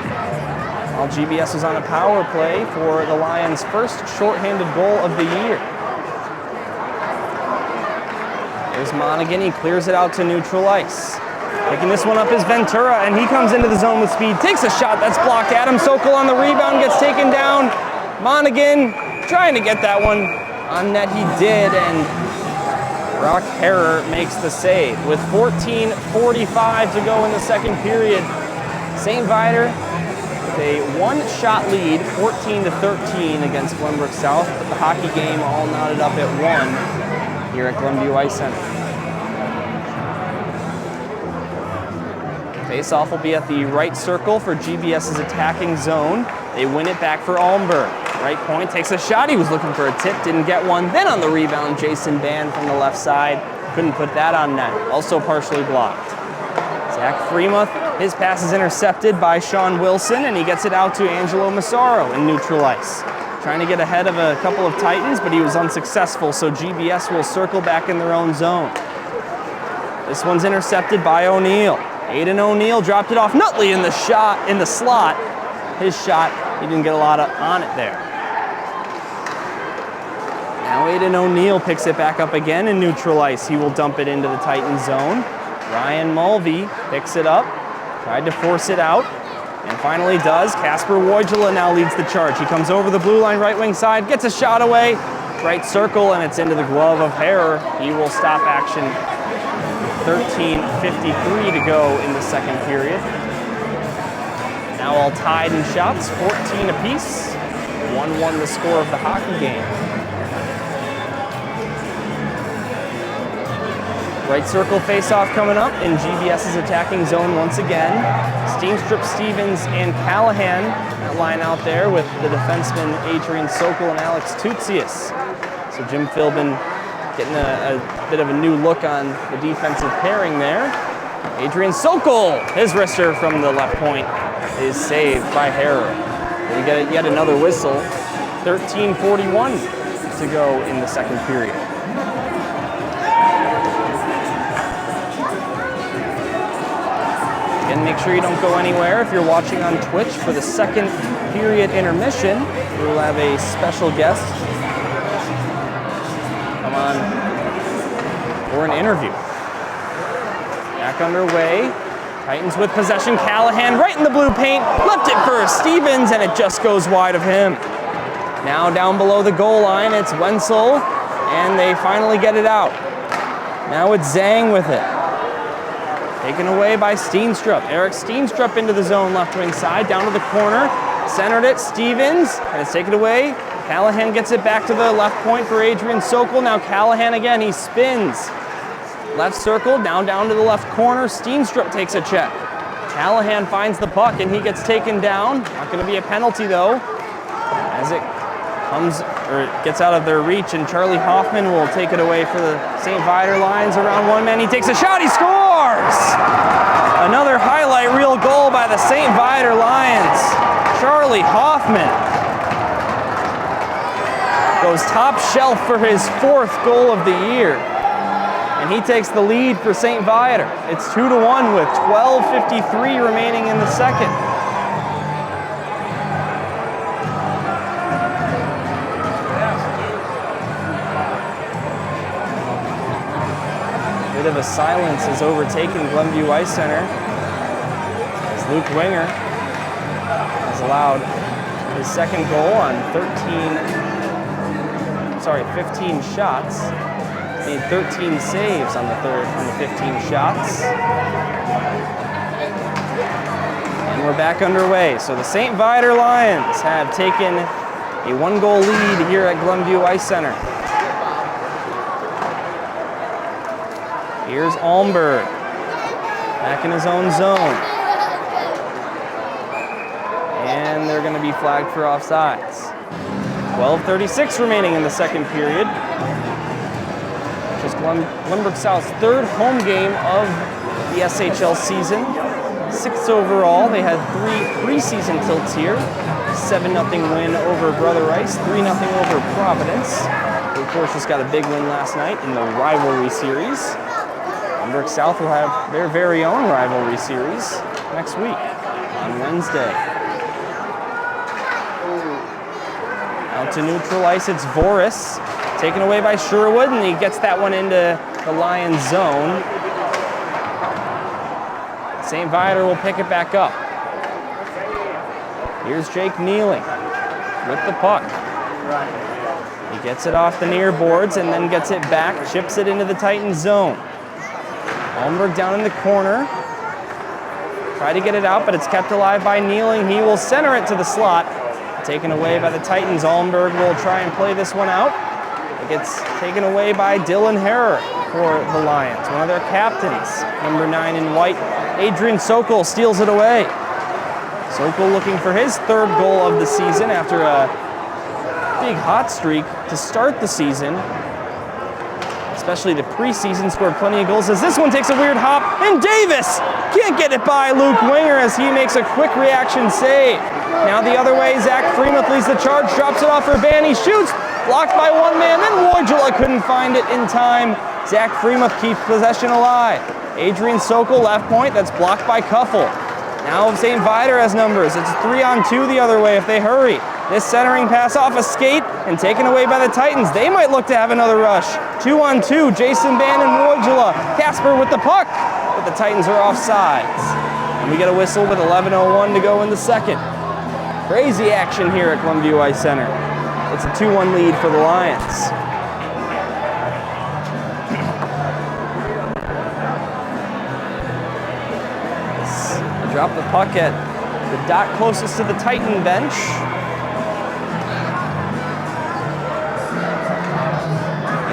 While GBS was on a power play for the Lions' first shorthanded goal of the year. There's Monaghan, he clears it out to neutral ice. Picking this one up is Ventura, and he comes into the zone with speed, takes a shot that's blocked. Adam Sokol on the rebound, gets taken down. Monaghan trying to get that one on net, he did, and Brock Harrer makes the save. With 14:45 to go in the second period, St. Viator with a one-shot lead, 14-13 against Glenbrook South, but the hockey game all knotted up at 1 here at Glenview Ice Center. Face-off will be at the right circle for GBS's attacking zone. They win it back for Almberg. Right point, takes a shot. He was looking for a tip, didn't get one. Then on the rebound, Jason Band from the left side. Couldn't put that on net. Also partially blocked. Zach Freemuth, his pass is intercepted by Sean Wilson, and he gets it out to Angelo Massaro in neutral ice. Trying to get ahead of a couple of Titans, but he was unsuccessful, so GBS will circle back in their own zone. This one's intercepted by O'Neill. Aiden O'Neill dropped it off Nutley in the slot. His shot, he didn't get a lot on it there. Now Aiden O'Neill picks it back up again in neutral ice. He will dump it into the Titan zone. Ryan Mulvey picks it up, tried to force it out, and finally does. Casper Wojcila now leads the charge. He comes over the blue line right wing side, gets a shot away, right circle, and it's into the glove of Harrer. He will stop action. 13:53 to go in the second period. Now all tied in shots, 14 apiece. 1-1 the score of the hockey game. Right circle face-off coming up in GBS's attacking zone once again. Steenstrup, Stevens, and Callahan that line out there with the defensemen Adrian Sokol and Alex Tutsius. So Jim Philbin getting a bit of a new look on the defensive pairing there. Adrian Sokol, his wrister from the left point, is saved by Harrer. We get yet another whistle. 13:41 to go in the second period. Again, make sure you don't go anywhere. If you're watching on Twitch for the second period intermission, we will have a special guest come on for an interview. Back underway. Titans with possession. Callahan right in the blue paint. Left it for Stevens, and it just goes wide of him. Now down below the goal line, it's Wenzel, and they finally get it out. Now it's Zhang with it. Taken away by Steenstrup. Eric Steenstrup into the zone left wing side, down to the corner. Centered it, Stevens, and it's taken away. Callahan gets it back to the left point for Adrian Sokol. Now Callahan again, he spins. Left circle, now down to the left corner. Steenstrup takes a check. Callahan finds the puck and he gets taken down. Not going to be a penalty though, as it gets out of their reach, and Charlie Hoffman will take it away for the St. Viator Lions around one man. He takes a shot, he scores! Another highlight reel goal by the St. Viator Lions. Charlie Hoffman goes top shelf for his 4th goal of the year. And he takes the lead for St. Viator. It's 2-1 with 12:53 remaining in the second. Bit of a silence has overtaken Glenview Ice Center as Luke Winger has allowed his second goal on 15 shots. Made 13 saves on the 15 shots. And we're back underway. So the St. Viator Lions have taken a 1-goal lead here at Glenview Ice Center. Here's Almberg. Back in his own zone. And they're going to be flagged for offsides. 12:36 remaining in the second period. Just Glenbrook South's third home game of the SHL season. 6th overall. They had 3 preseason tilts here. 7-0 win over Brother Rice, 3-0 over Providence. They, of course, just got a big win last night in the rivalry series. Glenbrook South will have their very own rivalry series next week on Wednesday. Out to neutral ice, it's Voris. Taken away by Sherwood, and he gets that one into the Lions zone. St. Viator will pick it back up. Here's Jake Nealing with the puck. He gets it off the near boards and then gets it back, chips it into the Titans zone. Almberg down in the corner. Try to get it out, but it's kept alive by Nealing. He will center it to the slot. Taken away by the Titans. Almberg will try and play this one out. It gets taken away by Dylan Herrer for the Lions, one of their captains. Number 9 in white, Adrian Sokol steals it away. Sokol looking for his 3rd goal of the season after a big hot streak to start the season. Especially the preseason, scored plenty of goals as this one takes a weird hop, and Davis can't get it by Luke Winger as he makes a quick reaction save. Now the other way, Zach Freemuth leads the charge, drops it off for Van, he shoots, blocked by one man, then Wojula couldn't find it in time. Zach Freemuth keeps possession alive. Adrian Sokol, left point, that's blocked by Kuffel. Now St. Viator has numbers, it's 3-on-2 the other way if they hurry. This centering pass off a skate and taken away by the Titans. They might look to have another rush. 2-on-2, Jason Van and Wojula. Casper with the puck, but the Titans are offsides. And we get a whistle with 11:01 to go in the second. Crazy action here at Glenview Ice Center. It's a 2-1 lead for the Lions. Drop the puck at the dot closest to the Titan bench.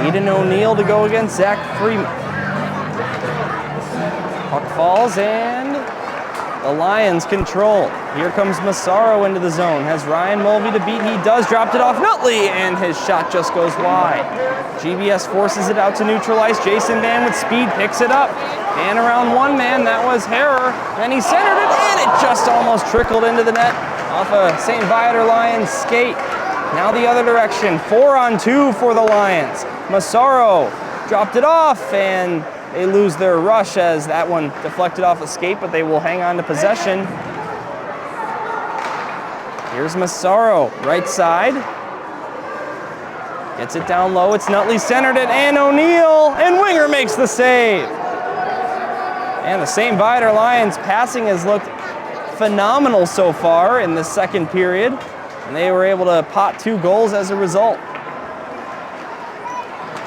Aiden O'Neill to go against Zach Freeman. Puck falls and the Lions control. Here comes Massaro into the zone. Has Ryan Mulvey to beat. He does. Dropped it off Nutley and his shot just goes wide. GBS forces it out to neutral ice. Jason Van with speed picks it up. And around one man, that was Herrer. Then he centered it and it just almost trickled into the net off a St. Viator Lions skate. Now the other direction, 4-on-2 for the Lions. Massaro dropped it off and they lose their rush as that one deflected off a skate, but they will hang on to possession. Here's Massaro, right side. Gets it down low, it's Nutley centered it, and O'Neill, and Winger makes the save. And the St. Viator Lions passing has looked phenomenal so far in the second period, and they were able to pot 2 goals as a result.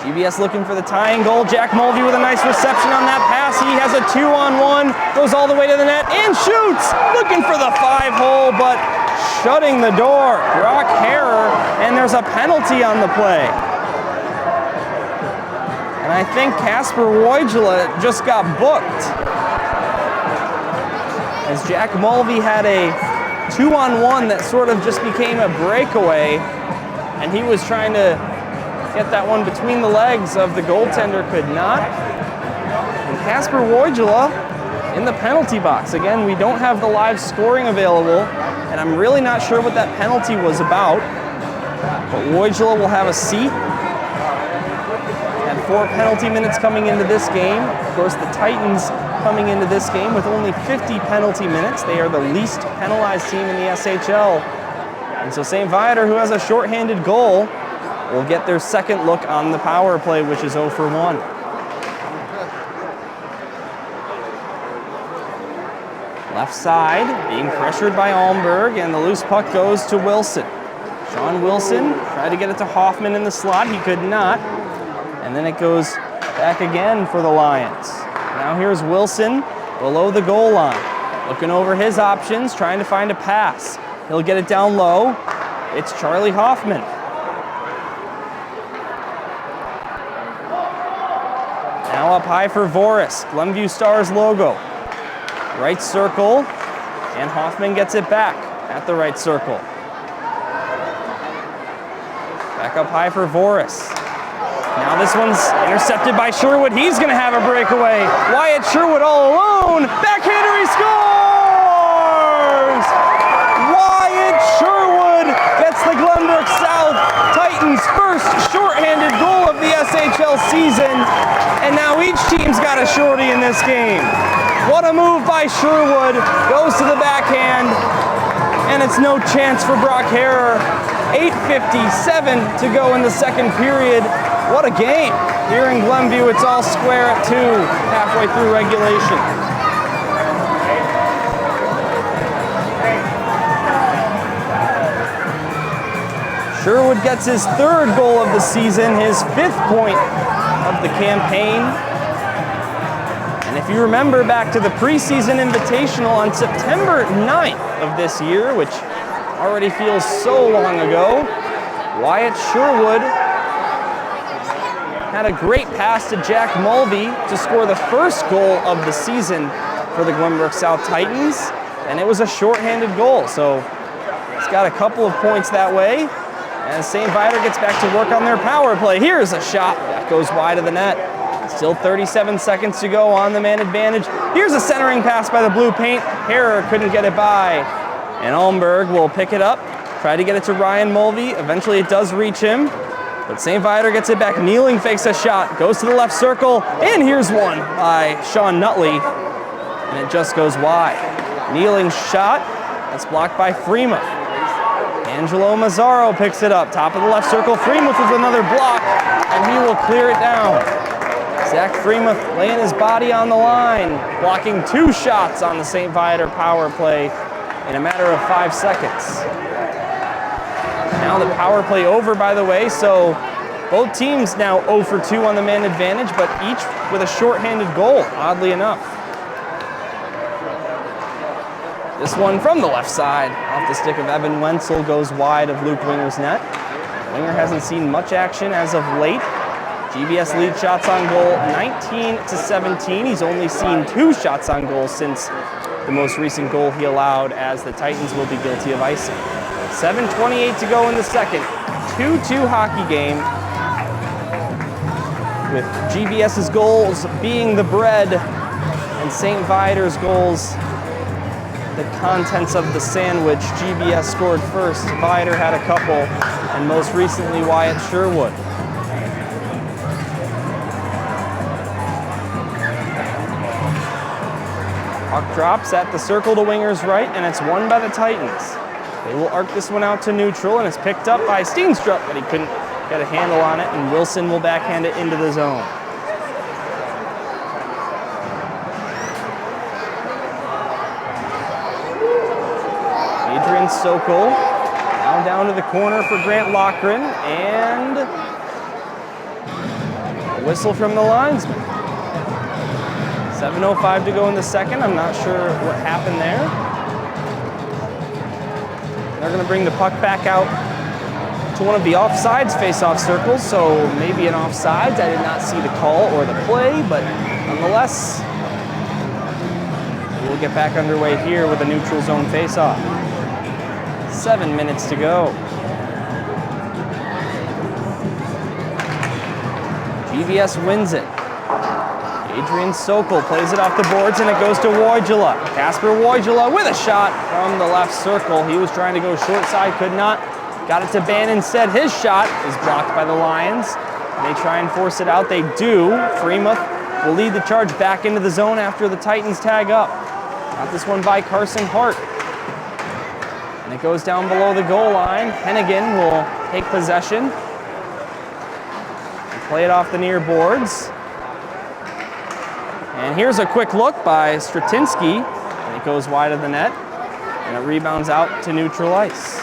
GBS looking for the tying goal. Jack Mulvey with a nice reception on that pass. He has a 2-on-1, goes all the way to the net and shoots. Looking for the 5-hole, but shutting the door. Brock Herrer, and there's a penalty on the play. And I think Casper Wojula just got booked. As Jack Mulvey had a 2-on-1 that sort of just became a breakaway, and he was trying to get that one between the legs of the goaltender, could not. And Casper Wojula in the penalty box. Again, we don't have the live scoring available, and I'm really not sure what that penalty was about. But Wojula will have a seat. Had 4 penalty minutes coming into this game. Of course, the Titans coming into this game with only 50 penalty minutes. They are the least penalized team in the SHL. And so St. Viator, who has a shorthanded goal, will get their second look on the power play, which is 0 for 1. Left side, being pressured by Almberg, and the loose puck goes to Wilson. Sean Wilson tried to get it to Hoffman in the slot. He could not. And then it goes back again for the Lions. Now here's Wilson below the goal line. Looking over his options, trying to find a pass. He'll get it down low. It's Charlie Hoffman. Now up high for Voris. Glenview Stars logo. Right circle, and Hoffman gets it back at the right circle. Back up high for Voris. Now this one's intercepted by Sherwood. He's going to have a breakaway. Wyatt Sherwood all alone. Backhander, he scores! Wyatt Sherwood gets the Glenbrook South Titans' first shorthanded goal of the SHL season. And now each team's got a shorty in this game. What a move by Sherwood. Goes to the backhand. And it's no chance for Brock Harrer. 8:57 to go in the second period. What a game. Here in Glenview, it's all square at 2, halfway through regulation. Sherwood gets his third goal of the season, his 5th point of the campaign. And if you remember back to the preseason invitational on September 9th of this year, which already feels so long ago, Wyatt Sherwood had a great pass to Jack Mulvey to score the first goal of the season for the Glenbrook South Titans, and it was a shorthanded goal, so it's got a couple of points that way. As St. Viator gets back to work on their power play, here's a shot that goes wide of the net. Still 37 seconds to go on the man advantage. Here's a centering pass by the blue paint. Harrer couldn't get it by, and Almberg will pick it up, try to get it to Ryan Mulvey. Eventually it does reach him. But St. Viator gets it back. Kneeling fakes a shot, goes to the left circle, and here's one by Sean Nutley, and it just goes wide. Kneeling's shot, that's blocked by Freemuth. Angelo Mazzaro picks it up, top of the left circle. Freemuth with another block, and he will clear it down. Zach Freemuth laying his body on the line, blocking 2 shots on the St. Viator power play in a matter of 5 seconds. Now the power play over, by the way, so both teams now 0 for 2 on the man advantage, but each with a shorthanded goal, oddly enough. This one from the left side, off the stick of Evan Wenzel, goes wide of Luke Winger's net. Winger hasn't seen much action as of late. GBS lead shots on goal 19-17. He's only seen 2 shots on goal since the most recent goal he allowed, as the Titans will be guilty of icing. 7:28 to go in the second. 2-2 hockey game, with GBS's goals being the bread and St. Viator's goals the contents of the sandwich. GBS scored first, Viator had a couple, and most recently Wyatt Sherwood. Puck drops at the circle to Winger's right, and it's won by the Titans. They will arc this one out to neutral, and it's picked up by Steenstrup, but he couldn't get a handle on it, and Wilson will backhand it into the zone. Adrian Sokol now down to the corner for Grant Loughran, and a whistle from the linesman. 7:05 to go in the second. I'm not sure what happened there. They're going to bring the puck back out to one of the offsides face-off circles, so maybe an offsides. I did not see the call or the play, but nonetheless, we'll get back underway here with a neutral zone face-off. 7 minutes to go. GBS wins it. Adrian Sokol plays it off the boards, and it goes to Wojula. Kasper Wojula with a shot from the left circle. He was trying to go short side, could not. Got it to Ban instead. His shot is blocked by the Lions. They try and force it out. They do. Freemuth will lead the charge back into the zone after the Titans tag up. Got this one by Carson Hart. And it goes down below the goal line. Hennigan will take possession and play it off the near boards. And here's a quick look by Stratinsky, and it goes wide of the net, and it rebounds out to neutral ice.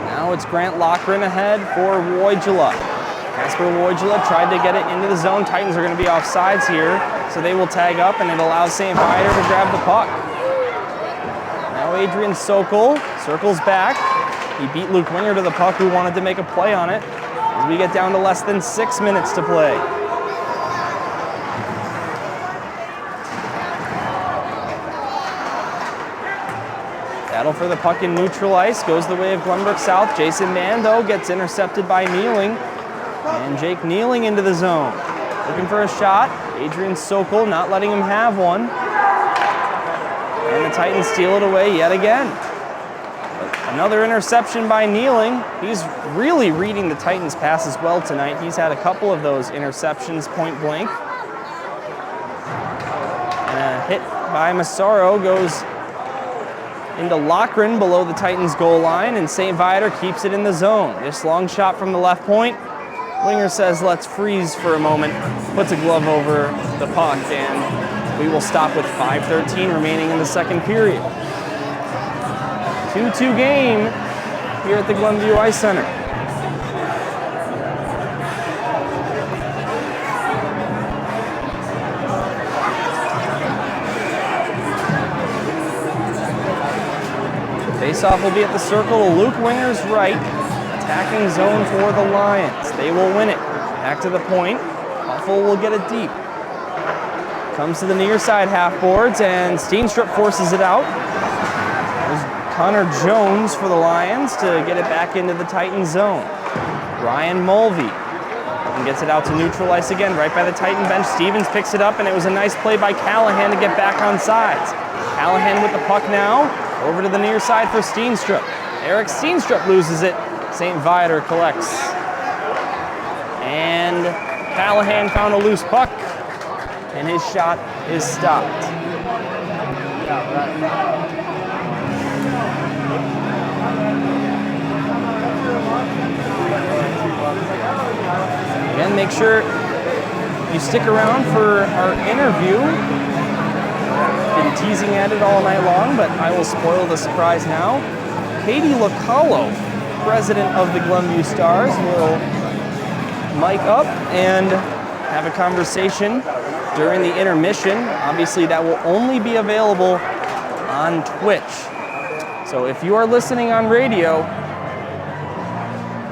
Now it's Grant Loughran ahead for Wojula. Kasper Wojula tried to get it into the zone. Titans are going to be offsides here, so they will tag up, and it allows St. Viator to grab the puck. Now Adrian Sokol circles back. He beat Luke Winger to the puck, who wanted to make a play on it, as we get down to less than 6 minutes to play. Battle for the puck in neutral ice goes the way of Glenbrook South. Jason Mann, though, gets intercepted by Kneeling, and Jake Kneeling into the zone. Looking for a shot. Adrian Sokol not letting him have one. And the Titans steal it away yet again. Another interception by Kneeling. He's really reading the Titans' passes well tonight. He's had a couple of those interceptions point blank. And a hit by Massaro goes into Loughran below the Titans' goal line, and St. Viator keeps it in the zone. This long shot from the left point. Winger says, let's freeze for a moment, puts a glove over the puck, and we will stop with 5:13 remaining in the second period. 2-2 game here at the Glenview Ice Center. Faceoff will be at the circle to Luke Winger's right. Attacking zone for the Lions. They will win it. Back to the point. Buffalo will get it deep. Comes to the near side half boards, and Steenstrup forces it out. There's Connor Jones for the Lions to get it back into the Titan zone. Ryan Mulvey gets it out to neutral ice again, right by the Titan bench. Stevens picks it up, and it was a nice play by Callahan to get back on sides. Callahan with the puck now. Over to the near side for Steenstrup. Eric Steenstrup loses it. St. Viator collects. And Callahan found a loose puck, and his shot is stopped. Again, make sure you stick around for our interview. Been teasing at it all night long, but I will spoil the surprise now. Katie Locallo, president of the Glenview Stars, will mic up and have a conversation during the intermission. Obviously, that will only be available on Twitch. So if you are listening on radio,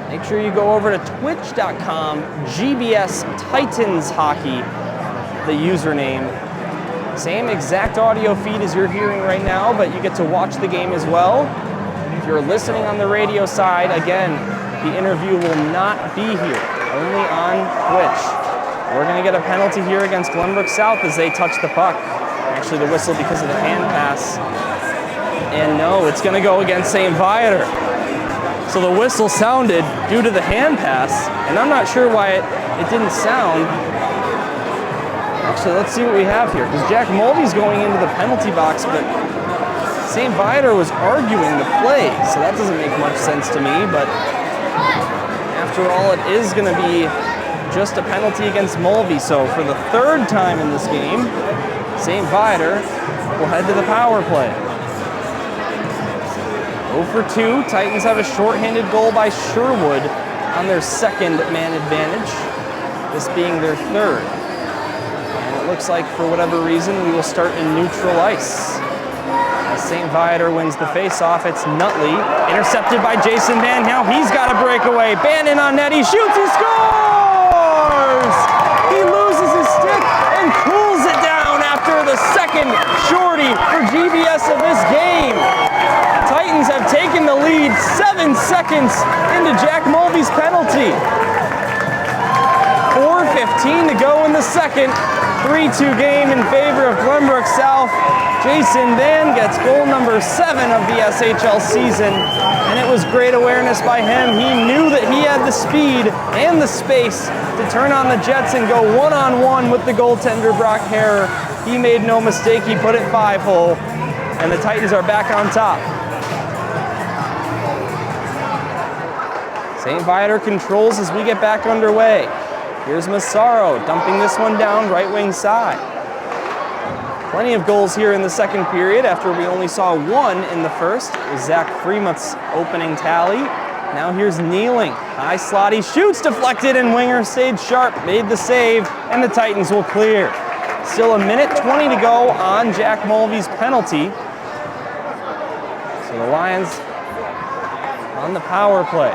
make sure you go over to twitch.com, GBS Titans Hockey, the username. Same exact audio feed as you're hearing right now, but you get to watch the game as well. If you're listening on the radio side, again, the interview will not be here, only on Twitch. We're going to get a penalty here against Glenbrook South as they touch the puck. Actually, the whistle because of the hand pass. And no, it's going to go against St. Viator. So the whistle sounded due to the hand pass, and I'm not sure why it didn't sound. Actually, let's see what we have here, because Jack Mulvey's going into the penalty box, but St. Viator was arguing the play, so that doesn't make much sense to me, but after all, it is going to be just a penalty against Mulvey. So for the third time in this game, St. Viator will head to the power play. 0 for 2, Titans have a shorthanded goal by Sherwood on their second man advantage, this being their third. It looks like, for whatever reason, we will start in neutral ice. As St. Viator wins the face-off, it's Nutley, intercepted by Jason Mann. Now he's got a breakaway. Bannon on net, he shoots, he scores! He loses his stick and pulls it down after the second shorty for GBS of this game. Titans have taken the lead 7 seconds into Jack Mulvey's penalty. 4:15 to go in the second. 3-2 game in favor of Glenbrook South. Jason Van gets goal number 7 of the SHL season, and it was great awareness by him. He knew that he had the speed and the space to turn on the Jets and go one-on-one with the goaltender Brock Harrer. He made no mistake. He put it 5-hole, and the Titans are back on top. St. Viator controls as we get back underway. Here's Massaro dumping this one down right wing side. Plenty of goals here in the second period after we only saw one in the first. It was Zach Freemuth's opening tally. Now here's Kneeling. High slot, he shoots, deflected, and Winger stayed sharp, made the save, and the Titans will clear. Still 1:20 to go on Jack Mulvey's penalty. So the Lions on the power play.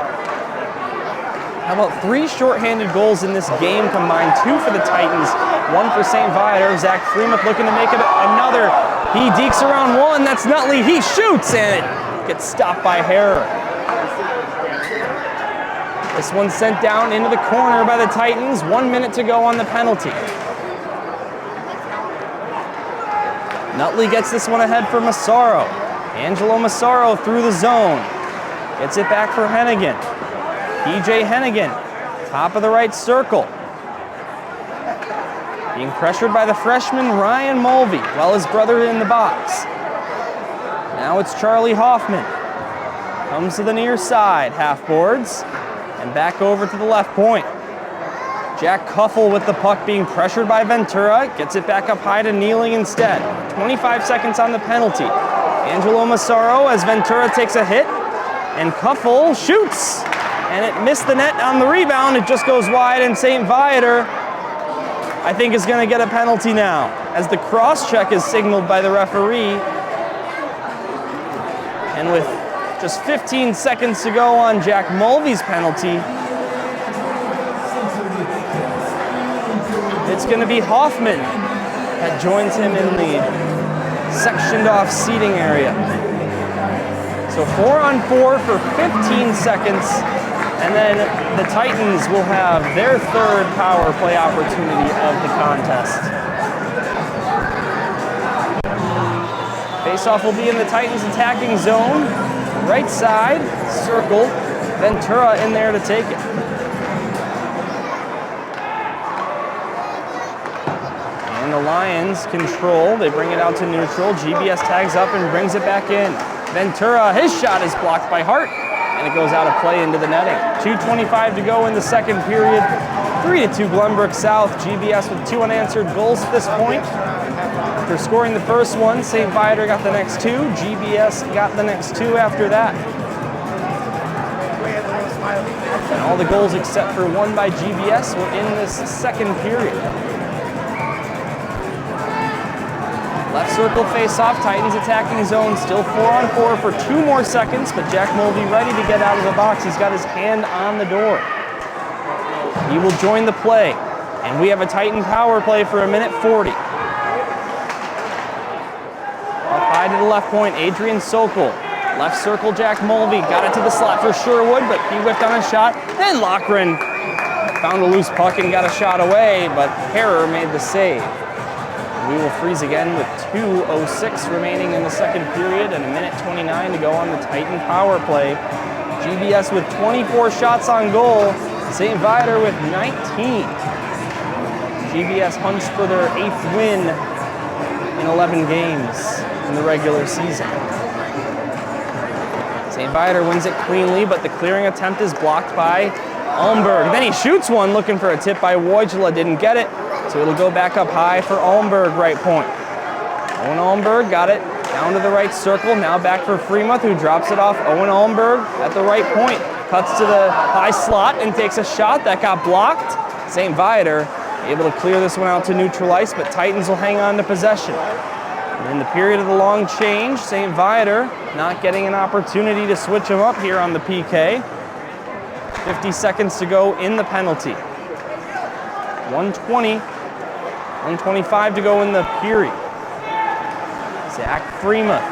How about 3 shorthanded goals in this game combined? 2 for the Titans, 1 for St. Viator. Zach Freemuth looking to make it another. He dekes around one. That's Nutley. He shoots, and it gets stopped by Harrer. This one's sent down into the corner by the Titans. 1 minute to go on the penalty. Nutley gets this one ahead for Massaro. Angelo Massaro through the zone. Gets it back for Hennigan. PJ Hennigan, top of the right circle. Being pressured by the freshman Ryan Mulvey, while his brother in the box. Now it's Charlie Hoffman. Comes to the near side, half boards, and back over to the left point. Jack Cuffle with the puck being pressured by Ventura, gets it back up high to Kneeling instead. 25 seconds on the penalty. Angelo Massaro as Ventura takes a hit, and Cuffle shoots, and it missed the net on the rebound. It just goes wide, and St. Viator, I think, is going to get a penalty now, as the cross-check is signaled by the referee. And with just 15 seconds to go on Jack Mulvey's penalty, it's going to be Hoffman that joins him in the sectioned-off seating area. So 4-on-4 for 15 seconds, and then the Titans will have their 3rd power play opportunity of the contest. Faceoff will be in the Titans attacking zone. Right side, circle. Ventura in there to take it. And the Lions control. They bring it out to neutral. GBS tags up and brings it back in. Ventura, his shot is blocked by Hart, and it goes out of play into the netting. 2:25 to go in the second period. 3-2 Glenbrook South. GBS with 2 unanswered goals at this point. After scoring the first one, St. Viator got the next 2. GBS got the next 2 after that. And all the goals except for one by GBS were in this second period. Left circle face-off, Titans attacking zone, still 4-on-4 for 2 more seconds, but Jack Mulvey ready to get out of the box. He's got his hand on the door. He will join the play, and we have a Titan power play for 1:40. Up high to the left point, Adrian Sokol. Left circle, Jack Mulvey, got it to the slot for Sherwood, but he whipped on a shot. Then Loughran found a loose puck and got a shot away, but Harrer made the save. We will freeze again with 2:06 remaining in the second period and 1:29 to go on the Titan power play. GBS with 24 shots on goal, St. Viator with 19. GBS hunts for their 8th win in 11 games in the regular season. St. Viator wins it cleanly, but the clearing attempt is blocked by Almberg. Then he shoots one, looking for a tip by Wojcila, didn't get it. So it'll go back up high for Almberg, right point. Owen Almberg got it down to the right circle. Now back for Freemuth, who drops it off. Owen Almberg at the right point. Cuts to the high slot and takes a shot that got blocked. St. Viator able to clear this one out to neutral ice, but Titans will hang on to possession. And in the period of the long change, St. Viator not getting an opportunity to switch them up here on the PK. 50 seconds to go in the penalty. 1:25 to go in the period. Zach Freemuth.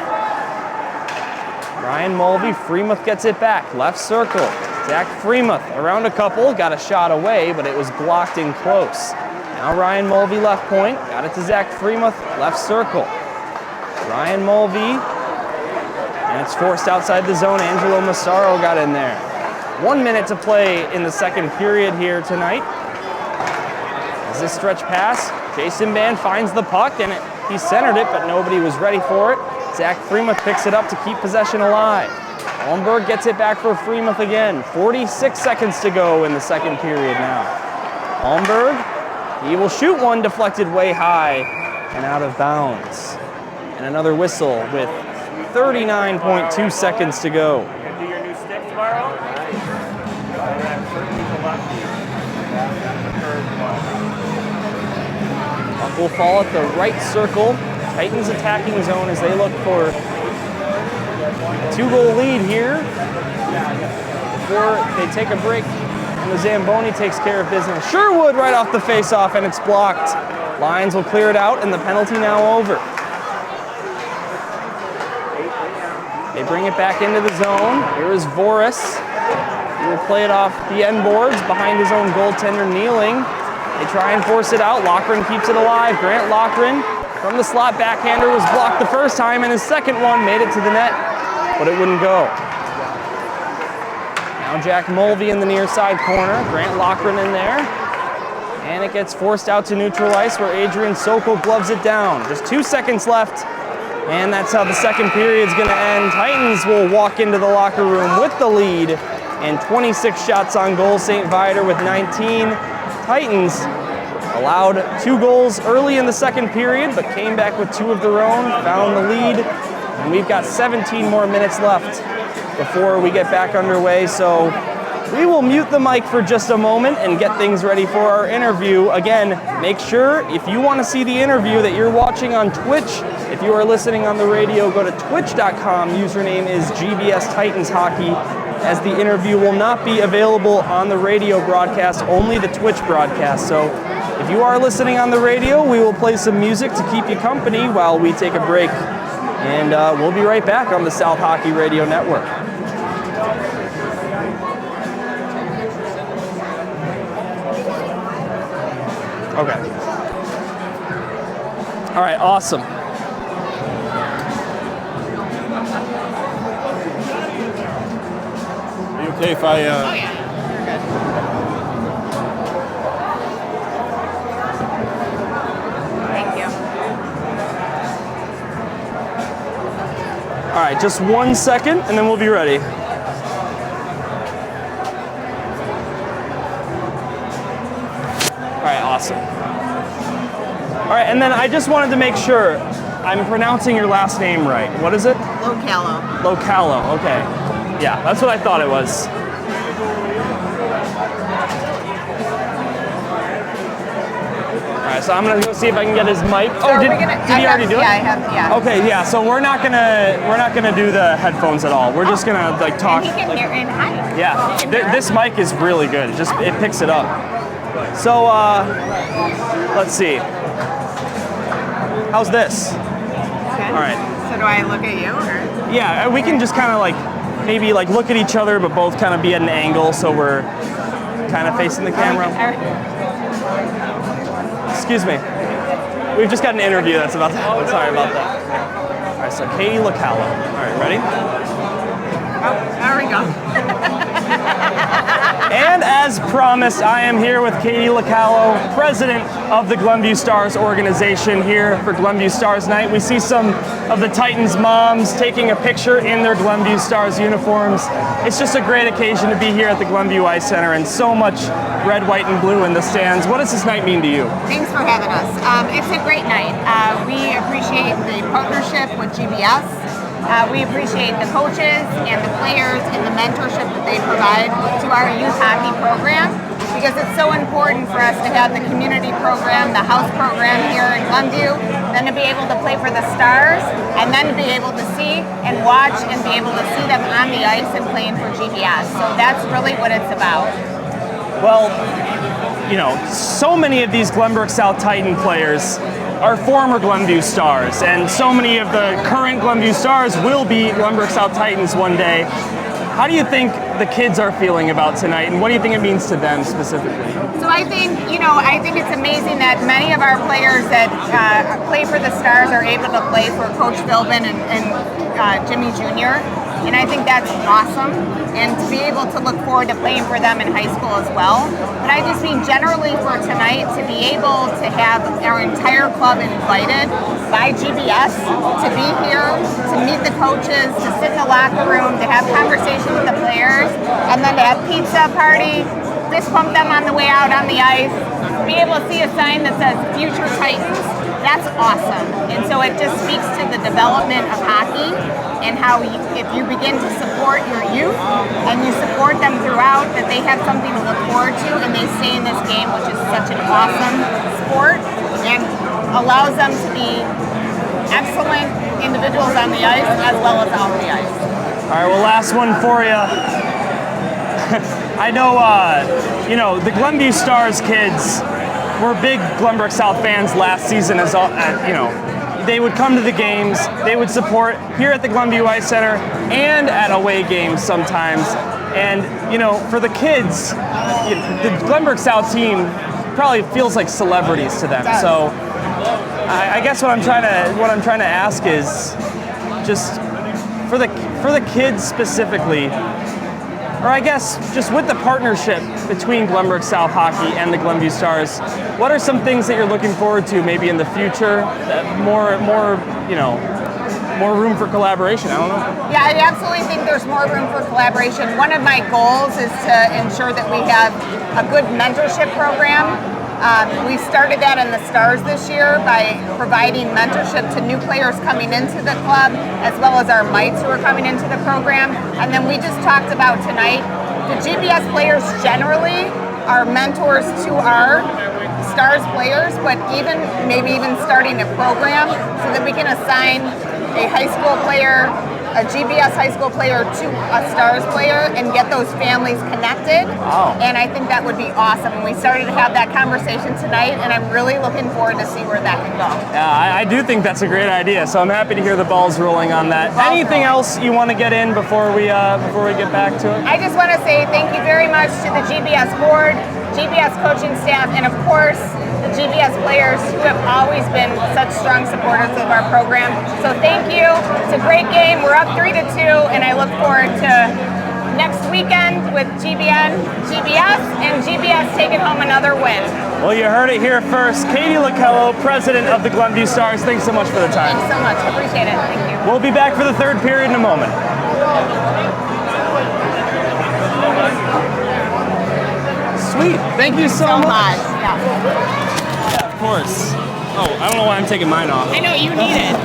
Ryan Mulvey, Freemuth gets it back. Left circle. Zach Freemuth around a couple, got a shot away, but it was blocked in close. Now Ryan Mulvey left point, got it to Zach Freemuth, left circle. Ryan Mulvey, and it's forced outside the zone. Angelo Massaro got in there. 1 minute to play in the second period here tonight. As this stretch pass, Jason Band finds the puck, and he centered it, but nobody was ready for it. Zach Freemuth picks it up to keep possession alive. Almberg gets it back for Freemuth again. 46 seconds to go in the second period now. Almberg, he will shoot one, deflected way high and out of bounds. And another whistle with 39.2 seconds to go. Do your new stick tomorrow? Puck will fall at the right circle. Titans attacking zone as they look for 2-goal lead here before they take a break. And the Zamboni takes care of business. Sherwood right off the face-off, and it's blocked. Lions will clear it out, and the penalty now over. They bring it back into the zone. Here is Voris. He will play it off the end boards behind his own goaltender kneeling. They try and force it out. Loughran keeps it alive. Grant Loughran from the slot backhander was blocked the first time, and his second one made it to the net, but it wouldn't go. Now Jack Mulvey in the near side corner. Grant Loughran in there. And it gets forced out to neutral ice where Adrian Sokol gloves it down. Just 2 seconds left, and that's how the second period's gonna end. Titans will walk into the locker room with the lead and 26 shots on goal. St. Viator with 19. Titans allowed 2 goals early in the second period, but came back with 2 of their own, found the lead, and we've got 17 more minutes left before we get back underway. So we will mute the mic for just a moment and get things ready for our interview. Again, make sure if you want to see the interview that you're watching on Twitch, if you are listening on the radio, go to twitch.com. Username is GBS Titans Hockey, as the interview will not be available on the radio broadcast, only the Twitch broadcast. So if you are listening on the radio, we will play some music to keep you company while we take a break. And we'll be right back on the South Hockey Radio Network. Okay. All right, awesome. Are you okay if I... Oh, yeah. You're good. Thank you. All right, just 1 second, and then we'll be ready. All right, awesome. All right, and then I just wanted to make sure I'm pronouncing your last name right. What is it? Locallo. Locallo, okay. Yeah, that's what I thought it was. All right, so I'm gonna go see if I can get his mic. Oh, did he already do it? Yeah, I have, yeah. Okay, yeah. So we're not gonna do the headphones at all. We're just gonna like talk. And he can hear and hi. Yeah, He can hear us. this mic is really good. It picks it up. So let's see. How's this? Good. All right. So do I look at you or? Yeah, we can just kind of like maybe like look at each other, but both kind of be at an angle so we're kind of facing the camera. Excuse me. We've just got an interview that's about to happen. Sorry about that. All right, so Katie Locallo. All right, ready? Oh, there we go. And as promised, I am here with Katie Locallo, president of the Glenview Stars organization here for Glenview Stars Night. We see some of the Titans moms taking a picture in their Glenview Stars uniforms. It's just a great occasion to be here at the Glenview Ice Center, and so much red, white, and blue in the stands. What does this night mean to you? Thanks for having us. It's a great night. We appreciate the partnership with GBS. We appreciate the coaches and the players and the mentorship that they provide to our youth hockey program, because it's so important for us to have the community program, the house program here in Glenview, then to be able to play for the Stars, and then to be able to see and watch and be able to see them on the ice and playing for GBS. So that's really what it's about. Well, you know, so many of these Glenbrook South Titan players are former Glenview Stars, and so many of the current Glenview Stars will be Glenbrook South Titans one day. How do you think the kids are feeling about tonight, and what do you think it means to them specifically? So I think it's amazing that many of our players that play for the Stars are able to play for Coach Philbin and Jimmy Jr., and I think that's awesome, and to be able to look forward to playing for them in high school as well. But I just mean generally for tonight, to be able to have our entire club invited by GBS to be here, to meet the coaches, to sit in the locker room, to have conversations with the players, and then to have pizza party, fist pump them on the way out on the ice, be able to see a sign that says Future Titans. That's awesome. And so it just speaks to the development of hockey and how if you begin to support your youth and you support them throughout, that they have something to look forward to and they stay in this game, which is such an awesome sport and allows them to be excellent individuals on the ice as well as off the ice. All right, well, last one for you. I know, you know, the Glenview Stars kids were big Glenbrook South fans last season. As you know, they would come to the games, they would support here at the Glenview Ice Center and at away games sometimes. And you know, for the kids, the Glenbrook South team probably feels like celebrities to them. So I guess what I'm trying to ask is just for the kids specifically, or I guess just with the partnership between Glenbrook South Hockey and the Glenview Stars, what are some things that you're looking forward to maybe in the future? More you know, more room for collaboration. I don't know. Yeah, I absolutely think there's more room for collaboration. One of my goals is to ensure that we have a good mentorship program. We started that in the Stars this year by providing mentorship to new players coming into the club, as well as our mites who are coming into the program. And then we just talked about tonight, the GBS players generally are mentors to our Stars players, but maybe even starting a program so that we can assign a high school player, a GBS high school player to a Stars player and get those families connected. Wow. And I think that would be awesome. And we started to have that conversation tonight, and I'm really looking forward to see where that can go. Yeah, I do think that's a great idea. So I'm happy to hear the balls rolling on that. Anything else you want to get in before we get back to it? I just want to say thank you very much to the GBS board, GBS coaching staff, and of course, the GBS players who have always been such strong supporters of our program. So thank you. It's a great game. We're up 3-2, and I look forward to next weekend with GBS, and GBS taking home another win. Well, you heard it here first. Katie Lakello, president of the Glenview Stars. Thanks so much for the time. Thanks so much. Appreciate it. Thank you. We'll be back for the third period in a moment. Sweet. Thank you so much. Yeah. Of course. Oh, I don't know why I'm taking mine off. I know, you need it.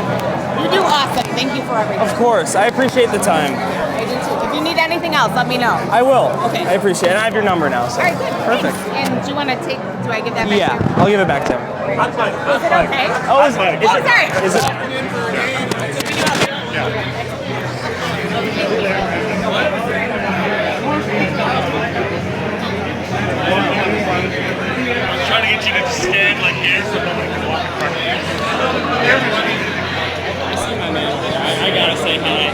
You do awesome. Thank you for everything. Of course. I appreciate the time. I do too. If you need anything else, let me know. I will. Okay. I appreciate it. And I have your number now. So. All right, good. Perfect. Thanks. And do you want to do I give that back Yeah, to you? I'll give it back to him. Is it okay? Oh, is it? Sorry. Is it? I'm trying to get you to stand like here so nobody can walk in front of you. I see my name. I gotta say hi.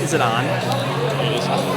Is it on? It is on.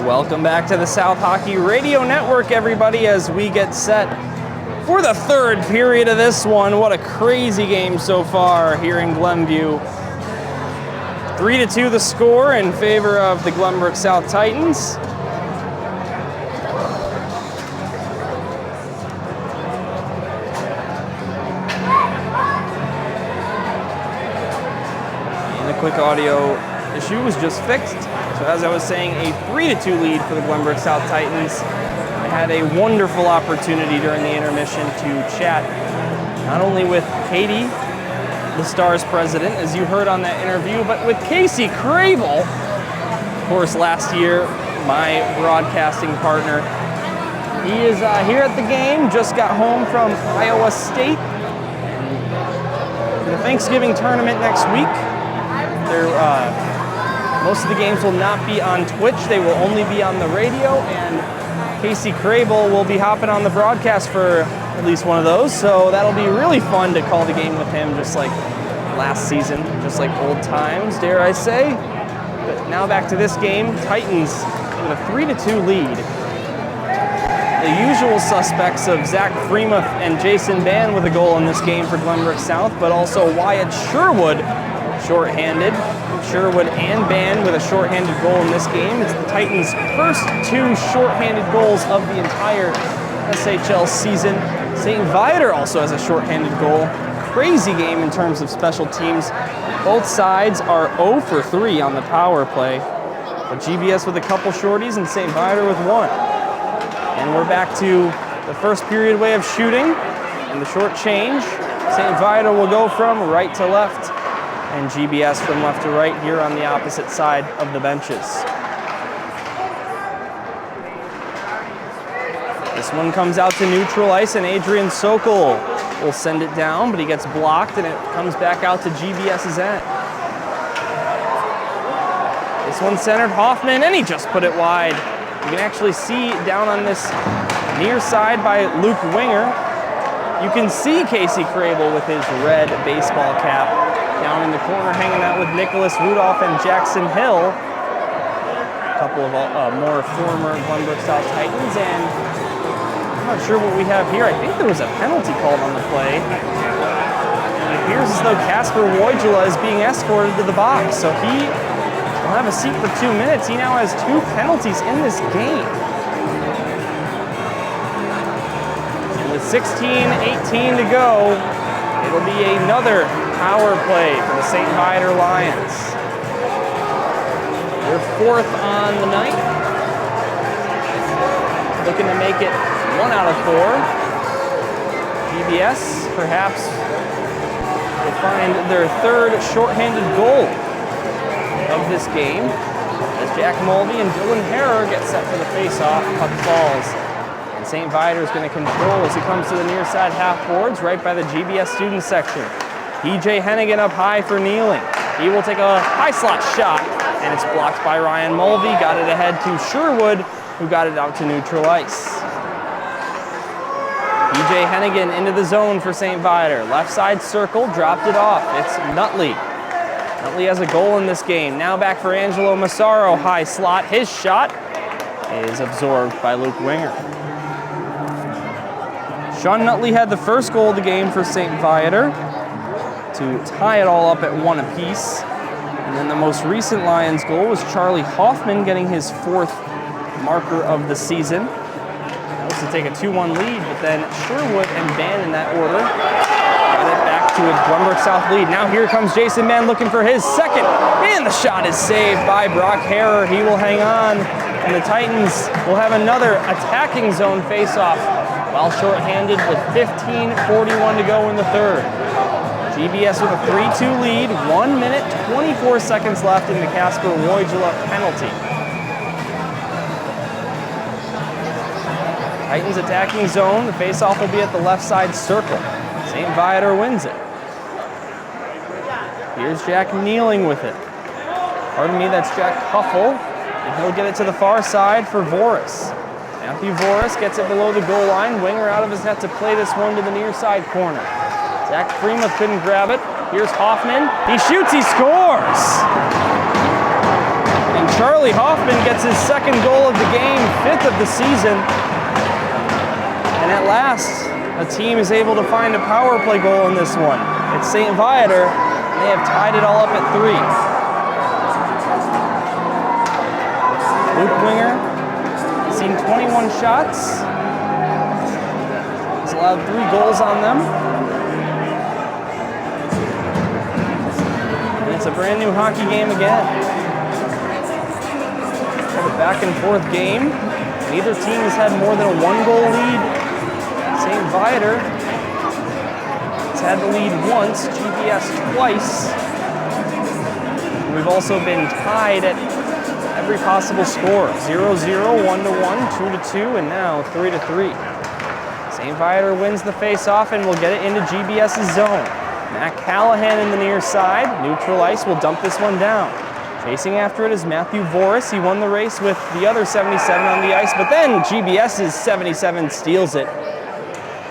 Welcome back to the South Hockey Radio Network, everybody, as we get set for the third period of this one. What a crazy game so far here in Glenview. 3-2 the score in favor of the Glenbrook South Titans. And a quick audio issue was just fixed. So as I was saying, a 3-2 lead for the Glenbrook South Titans. I had a wonderful opportunity during the intermission to chat not only with Katie, the Stars president, as you heard on that interview, but with Casey Crable, of course, last year, my broadcasting partner. He is here at the game, just got home from Iowa State. The Thanksgiving tournament next week. Most of the games will not be on Twitch. They will only be on the radio, and Casey Crable will be hopping on the broadcast for at least one of those. So that'll be really fun to call the game with him, just like last season, just like old times, dare I say. But now back to this game. Titans with a 3-2 lead. The usual suspects of Zach Freemuth and Jason Ban with a goal in this game for Glenbrook South, but also Wyatt Sherwood shorthanded. Sherwood and Ban with a shorthanded goal in this game. It's the Titans' first two shorthanded goals of the entire SHL season. St. Viator also has a shorthanded goal. Crazy game in terms of special teams. Both sides are 0 for 3 on the power play. But GBS with a couple shorties and St. Viator with one. And we're back to the first period way of shooting and the short change. St. Viator will go from right to left, and GBS from left to right here on the opposite side of the benches. This one comes out to neutral ice, and Adrian Sokol will send it down, but he gets blocked, and it comes back out to GBS's end. This one centered Hoffman, and he just put it wide. You can actually see down on this near side by Luke Winger, you can see Casey Crable with his red baseball cap down in the corner, hanging out with Nicholas Rudolph and Jackson Hill, a couple of more former Glenbrook South Titans, and I'm not sure what we have here. I think there was a penalty called on the play. And it appears as though Casper Wojula is being escorted to the box, so he will have a seat for 2 minutes. He now has 2 penalties in this game. And with 16:18 to go, it'll be another power play for the St. Viator Lions. They're 4th on the night. Looking to make it 1 out of 4. GBS perhaps will find their 3rd shorthanded goal of this game as Jack Mulvey and Dylan Harrer get set for the face-off. Puck falls. And St. Viator is going to control as he comes to the near side half boards right by the GBS student section. PJ Hennigan up high for kneeling. He will take a high slot shot, and it's blocked by Ryan Mulvey. Got it ahead to Sherwood, who got it out to neutral ice. PJ Hennigan into the zone for St. Viator. Left side circle, dropped it off. It's Nutley. Nutley has a goal in this game. Now back for Angelo Massaro, high slot. His shot is absorbed by Luke Winger. Sean Nutley had the first goal of the game for St. Viator. to tie it all up at 1 apiece. And then the most recent Lions goal was Charlie Hoffman getting his 4th marker of the season. That was to take a 2-1 lead, but then Sherwood and Ban in that order got it back to a Glenbrook South lead. Now here comes Jason Ban looking for his 2nd, and the shot is saved by Brock Harrer. He will hang on, and the Titans will have another attacking zone face-off while shorthanded with 15:41 to go in the 3rd. GBS with a 3-2 lead, 1 minute, 24 seconds left in the Casper Wojula penalty. Titans attacking zone, the face-off will be at the left side circle. St. Viator wins it. Here's Jack Kneeling with it. Pardon me, that's Jack Huffle, and he'll get it to the far side for Voris. Matthew Voris gets it below the goal line, winger out of his net to play this one to the near side corner. Zach Freemuth couldn't grab it. Here's Hoffman. He shoots, he scores! And Charlie Hoffman gets his 2nd goal of the game, 5th of the season. And at last, a team is able to find a power play goal in this one. It's St. Viator, and they have tied it all up at 3. Luke Winger, seen 21 shots. He's allowed 3 goals on them. It's a brand new hockey game again. A back and forth game. Neither team has had more than a 1-goal lead. St. Viator has had the lead once, GBS twice. We've also been tied at every possible score. 0-0, 1-1, 2-2, and now 3-3. St. Viator wins the face-off and will get it into GBS's zone. Matt Callahan in the near side. Neutral ice will dump this one down. Chasing after it is Matthew Voris. He won the race with the other 77 on the ice, but then GBS's 77 steals it.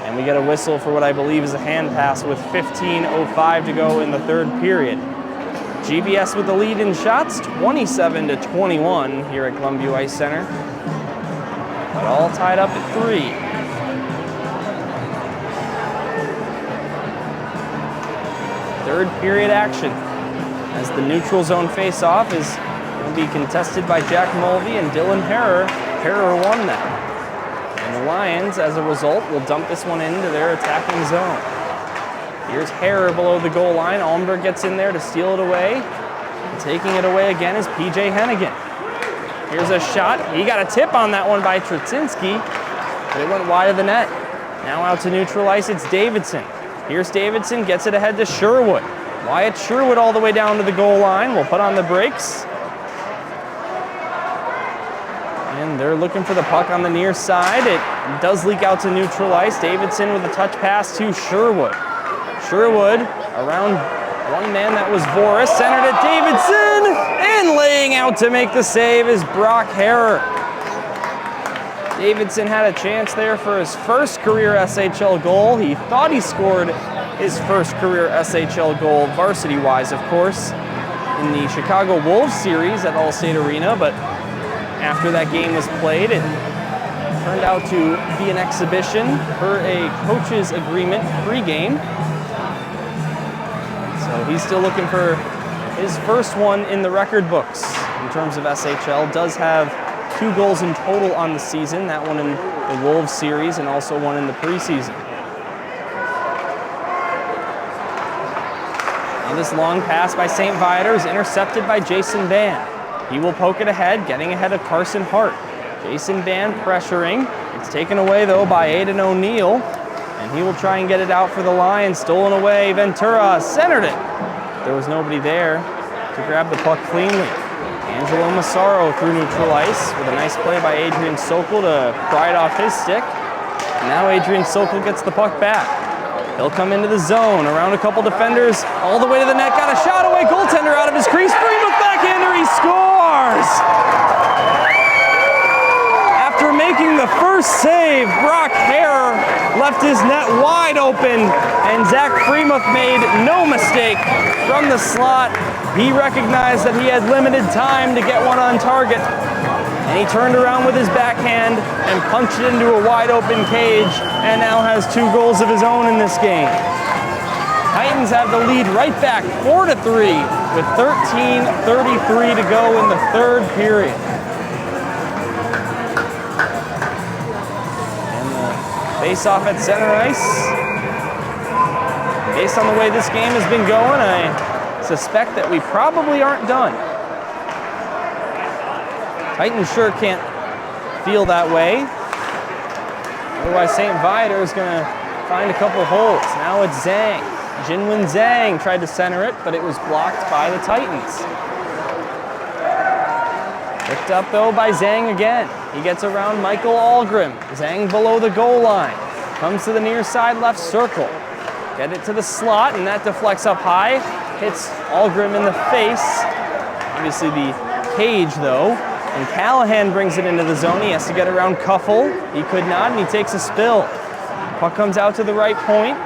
And we get a whistle for what I believe is a hand pass with 15:05 to go in the 3rd period. GBS with the lead in shots, 27-21 here at Glenview Ice Center. But all tied up at 3. Third period action as the neutral zone face-off is going to be contested by Jack Mulvey and Dylan Harrer. Harrer won that. And the Lions, as a result, will dump this one into their attacking zone. Here's Harrer below the goal line. Almberg gets in there to steal it away. And taking it away again is PJ Hennigan. Here's a shot. He got a tip on that one by Tretinsky, but it went wide of the net. Now out to neutral ice, it's Davidson. Here's Davidson, gets it ahead to Sherwood. Wyatt Sherwood all the way down to the goal line. We'll put on the brakes. And they're looking for the puck on the near side. It does leak out to neutral ice. Davidson with a touch pass to Sherwood. Sherwood around one man, that was Voris. Centered at Davidson, and laying out to make the save is Brock Harrer. Davidson had a chance there for his 1st career SHL goal. He thought he scored his 1st career SHL goal, varsity-wise, of course, in the Chicago Wolves series at Allstate Arena, but after that game was played, it turned out to be an exhibition per a coach's agreement pre-game. So he's still looking for his 1st one in the record books in terms of SHL. Does have 2 goals in total on the season, that one in the Wolves series and also one in the preseason. Now this long pass by St. Viator is intercepted by Jason Ban. He will poke it ahead, getting ahead of Carson Hart. Jason Ban pressuring. It's taken away though by Aiden O'Neill, and he will try and get it out for the Lions. Stolen away, Ventura centered it. There was nobody there to grab the puck cleanly. Angelo Massaro through neutral ice with a nice play by Adrian Sokol to pry it off his stick. And now Adrian Sokol gets the puck back. He'll come into the zone, around a couple defenders, all the way to the net, got a shot away, goaltender out of his crease, Freemuth backhander, he scores! After making the first save, Brock Harrer left his net wide open, and Zach Freemuth made no mistake from the slot. He recognized that he had limited time to get one on target, and he turned around with his backhand and punched it into a wide open cage, and now has 2 goals of his own in this game. Titans have the lead right back, 4-3, with 13:33 to go in the third period. And the face-off at center ice. Based on the way this game has been going, I suspect that we probably aren't done. Titans sure can't feel that way. Otherwise, St. Viator is going to find a couple holes. Now it's Zhang. Jinwen Zhang tried to center it, but it was blocked by the Titans. Picked up, though, by Zhang again. He gets around Michael Algrim. Zhang below the goal line. Comes to the near side left circle. Get it to the slot, and that deflects up high. Hits Algrim in the face. Obviously the cage, though. And Callahan brings it into the zone. He has to get around Kuffel. He could not, and he takes a spill. Puck comes out to the right point.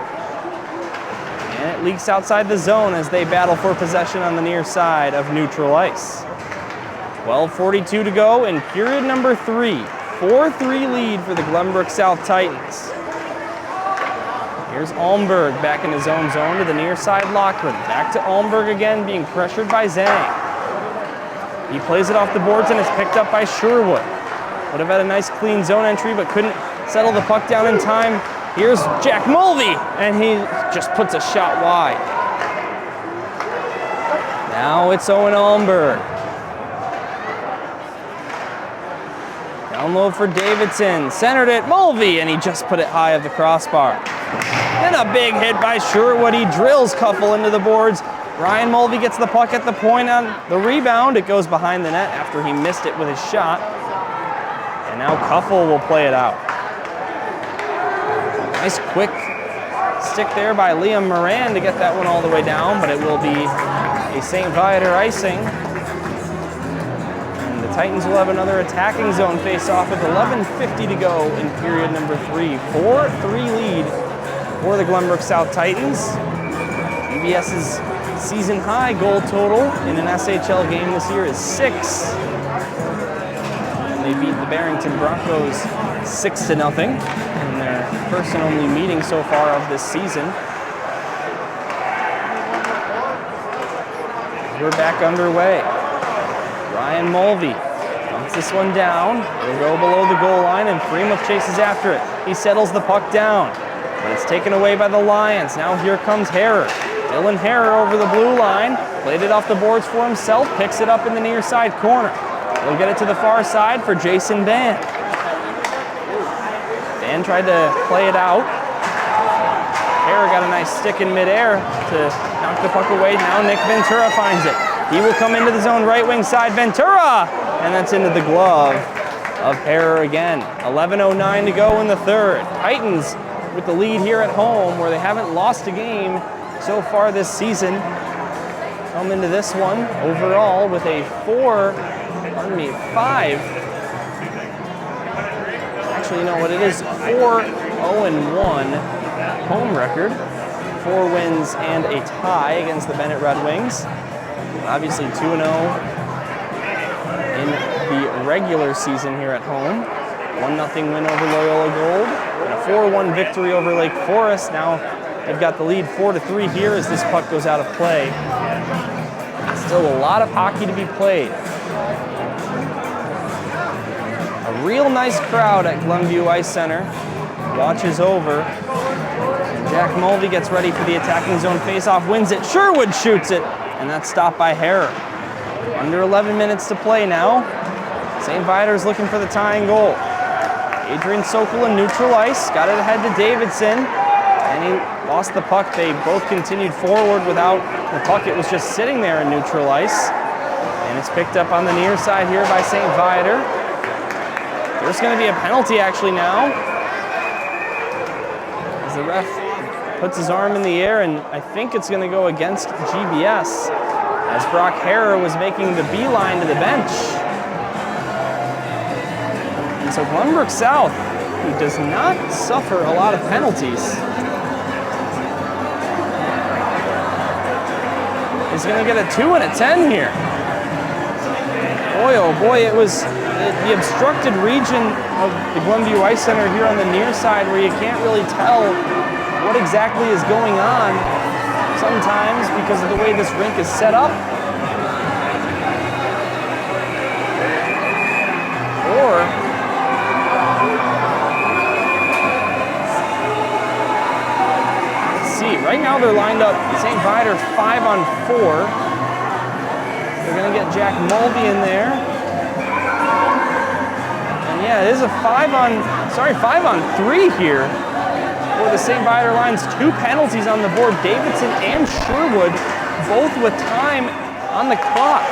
And it leaks outside the zone as they battle for possession on the near side of neutral ice. 12:42 to go in period number 3. 4-3 lead for the Glenbrook South Titans. Here's Almberg back in his own zone to the near side Lockman. Back to Almberg again, being pressured by Zhang. He plays it off the boards and is picked up by Sherwood. Would have had a nice clean zone entry, but couldn't settle the puck down in time. Here's Jack Mulvey, and he just puts a shot wide. Now it's Owen Almberg. Down low for Davidson, centered it, Mulvey, and he just put it high of the crossbar. Then a big hit by Sherwood. He drills Kuffel into the boards. Ryan Mulvey gets the puck at the point on the rebound. It goes behind the net after he missed it with his shot. And now Kuffel will play it out. Nice quick stick there by Liam Moran to get that one all the way down, but it will be a St. Viator icing. And the Titans will have another attacking zone face-off with 11:50 to go in period number 3. 4-3 lead for the Glenbrook South Titans. GBS's season high goal total in an SHL game this year is 6. And they beat the Barrington Broncos 6-0 in their first and only meeting so far of this season. We're back underway. Ryan Mulvey dumps this one down. It'll go below the goal line, and Fremont chases after it. He settles the puck down, but it's taken away by the Lions. Now here comes Harrer. Dylan Harrer over the blue line, played it off the boards for himself, picks it up in the near side corner. He'll get it to the far side for Jason Ban. Ban tried to play it out. Harrer got a nice stick in midair to knock the puck away. Now Nick Ventura finds it. He will come into the zone right wing side, Ventura! And that's into the glove of Harrer again. 11:09 to go in the third. Titans with the lead here at home, where they haven't lost a game so far this season. Come into this one overall with a 5. Actually, you know what it is? 4-0-1 home record. 4 wins and a tie against the Bennett Red Wings. Obviously 2-0 in the regular season here at home. 1-0 win over Loyola Gold, and a 4-1 victory over Lake Forest. Now they've got the lead 4-3 here as this puck goes out of play. Still a lot of hockey to be played. A real nice crowd at Glenview Ice Center. Watches over. And Jack Mulvey gets ready for the attacking zone faceoff, wins it. Sherwood shoots it, and that's stopped by Harrer. Under 11 minutes to play now. St. Viator's looking for the tying goal. Adrian Sokol in neutral ice, got it ahead to Davidson, and he lost the puck. They both continued forward without the puck. It was just sitting there in neutral ice, and it's picked up on the near side here by St. Viator. There's going to be a penalty actually now, as the ref puts his arm in the air, and I think it's going to go against GBS, as Brock Harrer was making the beeline to the bench. And so Glenbrook South, who does not suffer a lot of penalties, is going to get a 2 and a 10 here. Boy, oh boy, it was the obstructed region of the Glenview Ice Center here on the near side, where you can't really tell what exactly is going on. sometimes because of the way this rink is set up. Or let's see, right now they're lined up, St. Viator 5-on-4. They're gonna get Jack Mulvey in there. And yeah, it is a 5-on-3 here for the St. Viator Lions. 2 penalties on the board. Davidson and Sherwood both with time on the clock.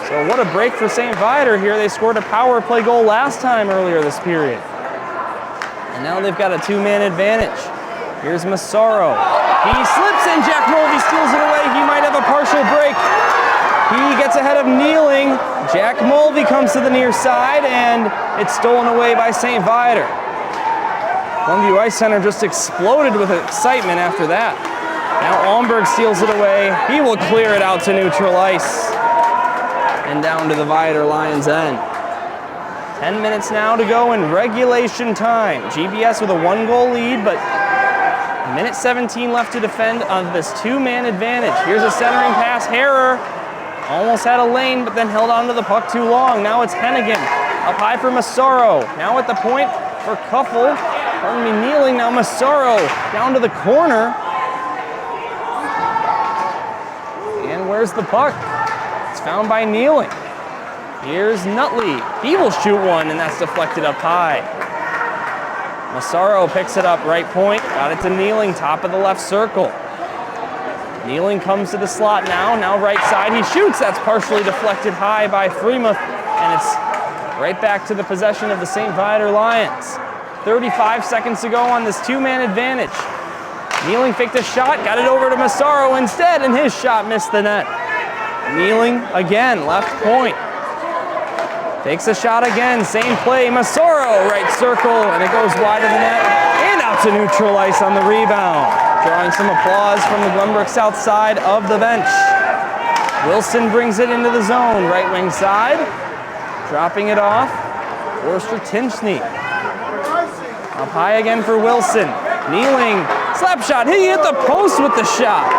So what a break for St. Viator here. They scored a power play goal last time earlier this period. And now they've got a 2-man advantage. Here's Massaro. He slips in, Jack Mulvey steals it away. He might have a partial break. He gets ahead of Kneeling. Jack Mulvey comes to the near side, and it's stolen away by St. Viator. Glenview Ice Center just exploded with excitement after that. Now Almberg steals it away. He will clear it out to neutral ice and down to the Viator Lions end. 10 minutes now to go in regulation time. GBS with a 1-goal lead, but minute 17 left to defend on this 2-man advantage. Here's a centering pass. Harrer almost had a lane, but then held on to the puck too long. Now it's Hennigan up high for Massaro. Now at the point for Kuffel. Pardon me, Kneeling. Now Massaro down to the corner. And where's the puck? It's found by Kneeling. Here's Nutley. He will shoot one, and that's deflected up high. Massaro picks it up, right point. Got it to Kneeling, top of the left circle. Kneeling comes to the slot now right side. He shoots. That's partially deflected high by Freemuth, and it's right back to the possession of the St. Viator Lions. 35 seconds to go on this 2-man advantage. Kneeling faked a shot, got it over to Massaro instead, and his shot missed the net. Kneeling again, left point. Takes a shot again, same play. Massaro, right circle, and it goes wide of the net and out to neutral ice on the rebound. Drawing some applause from the Glenbrook South side of the bench. Wilson brings it into the zone, right wing side. Dropping it off, Forster Tinchney. Up high again for Wilson. Kneeling, slap shot, he hit the post with the shot.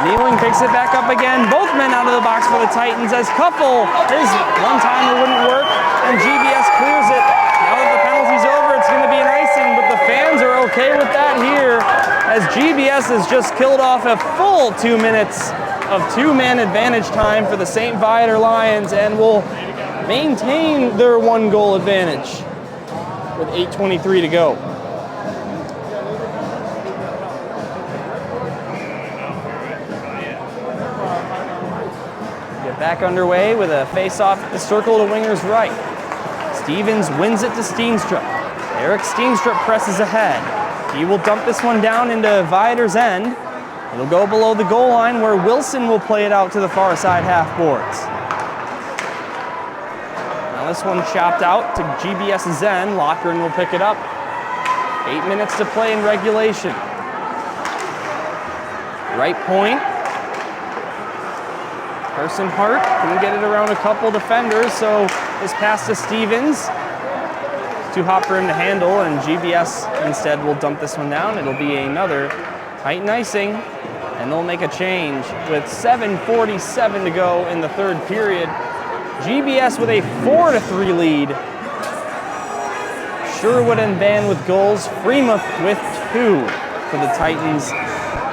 Kneeling picks it back up again. Both men out of the box for the Titans as Kuffel, his one-timer wouldn't work, and GBS clears it. Now that the penalty's over, it's going to be an icing, but the fans are okay with that here as GBS has just killed off a full 2 minutes of 2-man advantage time for the St. Viator Lions and will maintain their 1-goal advantage with 8:23 to go. Back underway with a face-off at the circle to winger's right. Stevens wins it to Steenstrup. Eric Steenstrup presses ahead. He will dump this one down into Viator's end. It'll go below the goal line where Wilson will play it out to the far side half boards. Now this one chopped out to GBS's end. Lochran will pick it up. 8 minutes to play in regulation. Right point. Carson Hart couldn't get it around a couple defenders, so this pass to Stevens. It's too hot for him to handle, and GBS instead will dump this one down. It'll be another Titan icing, and they'll make a change with 7:47 to go in the third period. GBS with a 4-3 lead. Sherwood and Van with goals. Freemuth with 2 for the Titans.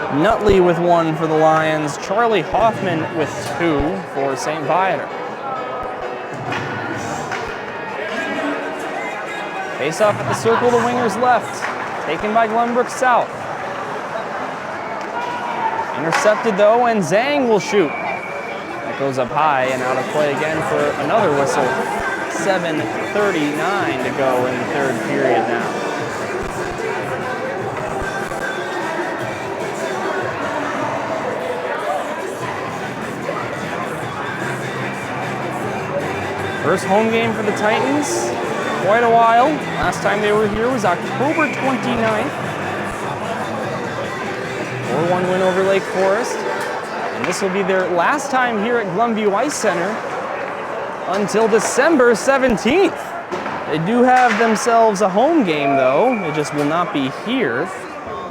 Nutley with 1 for the Lions. Charlie Hoffman with 2 for St. Viator. Face off at the circle to winger's left. Taken by Glenbrook South. Intercepted though, and Zhang will shoot. That goes up high and out of play again for another whistle. 7:39 to go in the third period now. First home game for the Titans, quite a while. Last time they were here was October 29th. 4-1 win over Lake Forest. And this will be their last time here at Glenview Ice Center until December 17th. They do have themselves a home game though. It just will not be here.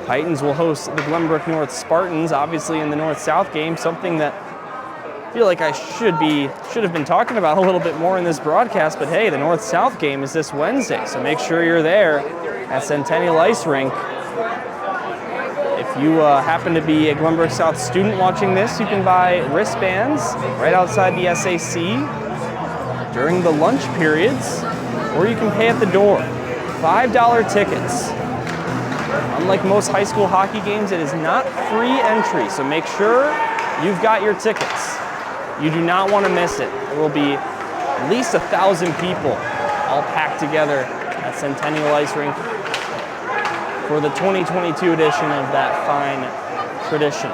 Titans will host the Glenbrook North Spartans, obviously in the North-South game, something that I feel like I should have been talking about a little bit more in this broadcast, but hey, the North-South game is this Wednesday, so make sure you're there at Centennial Ice Rink. If you happen to be a Glenbrook South student watching this, you can buy wristbands right outside the SAC during the lunch periods, or you can pay at the door. $5 tickets. Unlike most high school hockey games, it is not free entry, so make sure you've got your tickets. You do not want to miss it. There will be at least 1,000 people all packed together at Centennial Ice Rink for the 2022 edition of that fine tradition.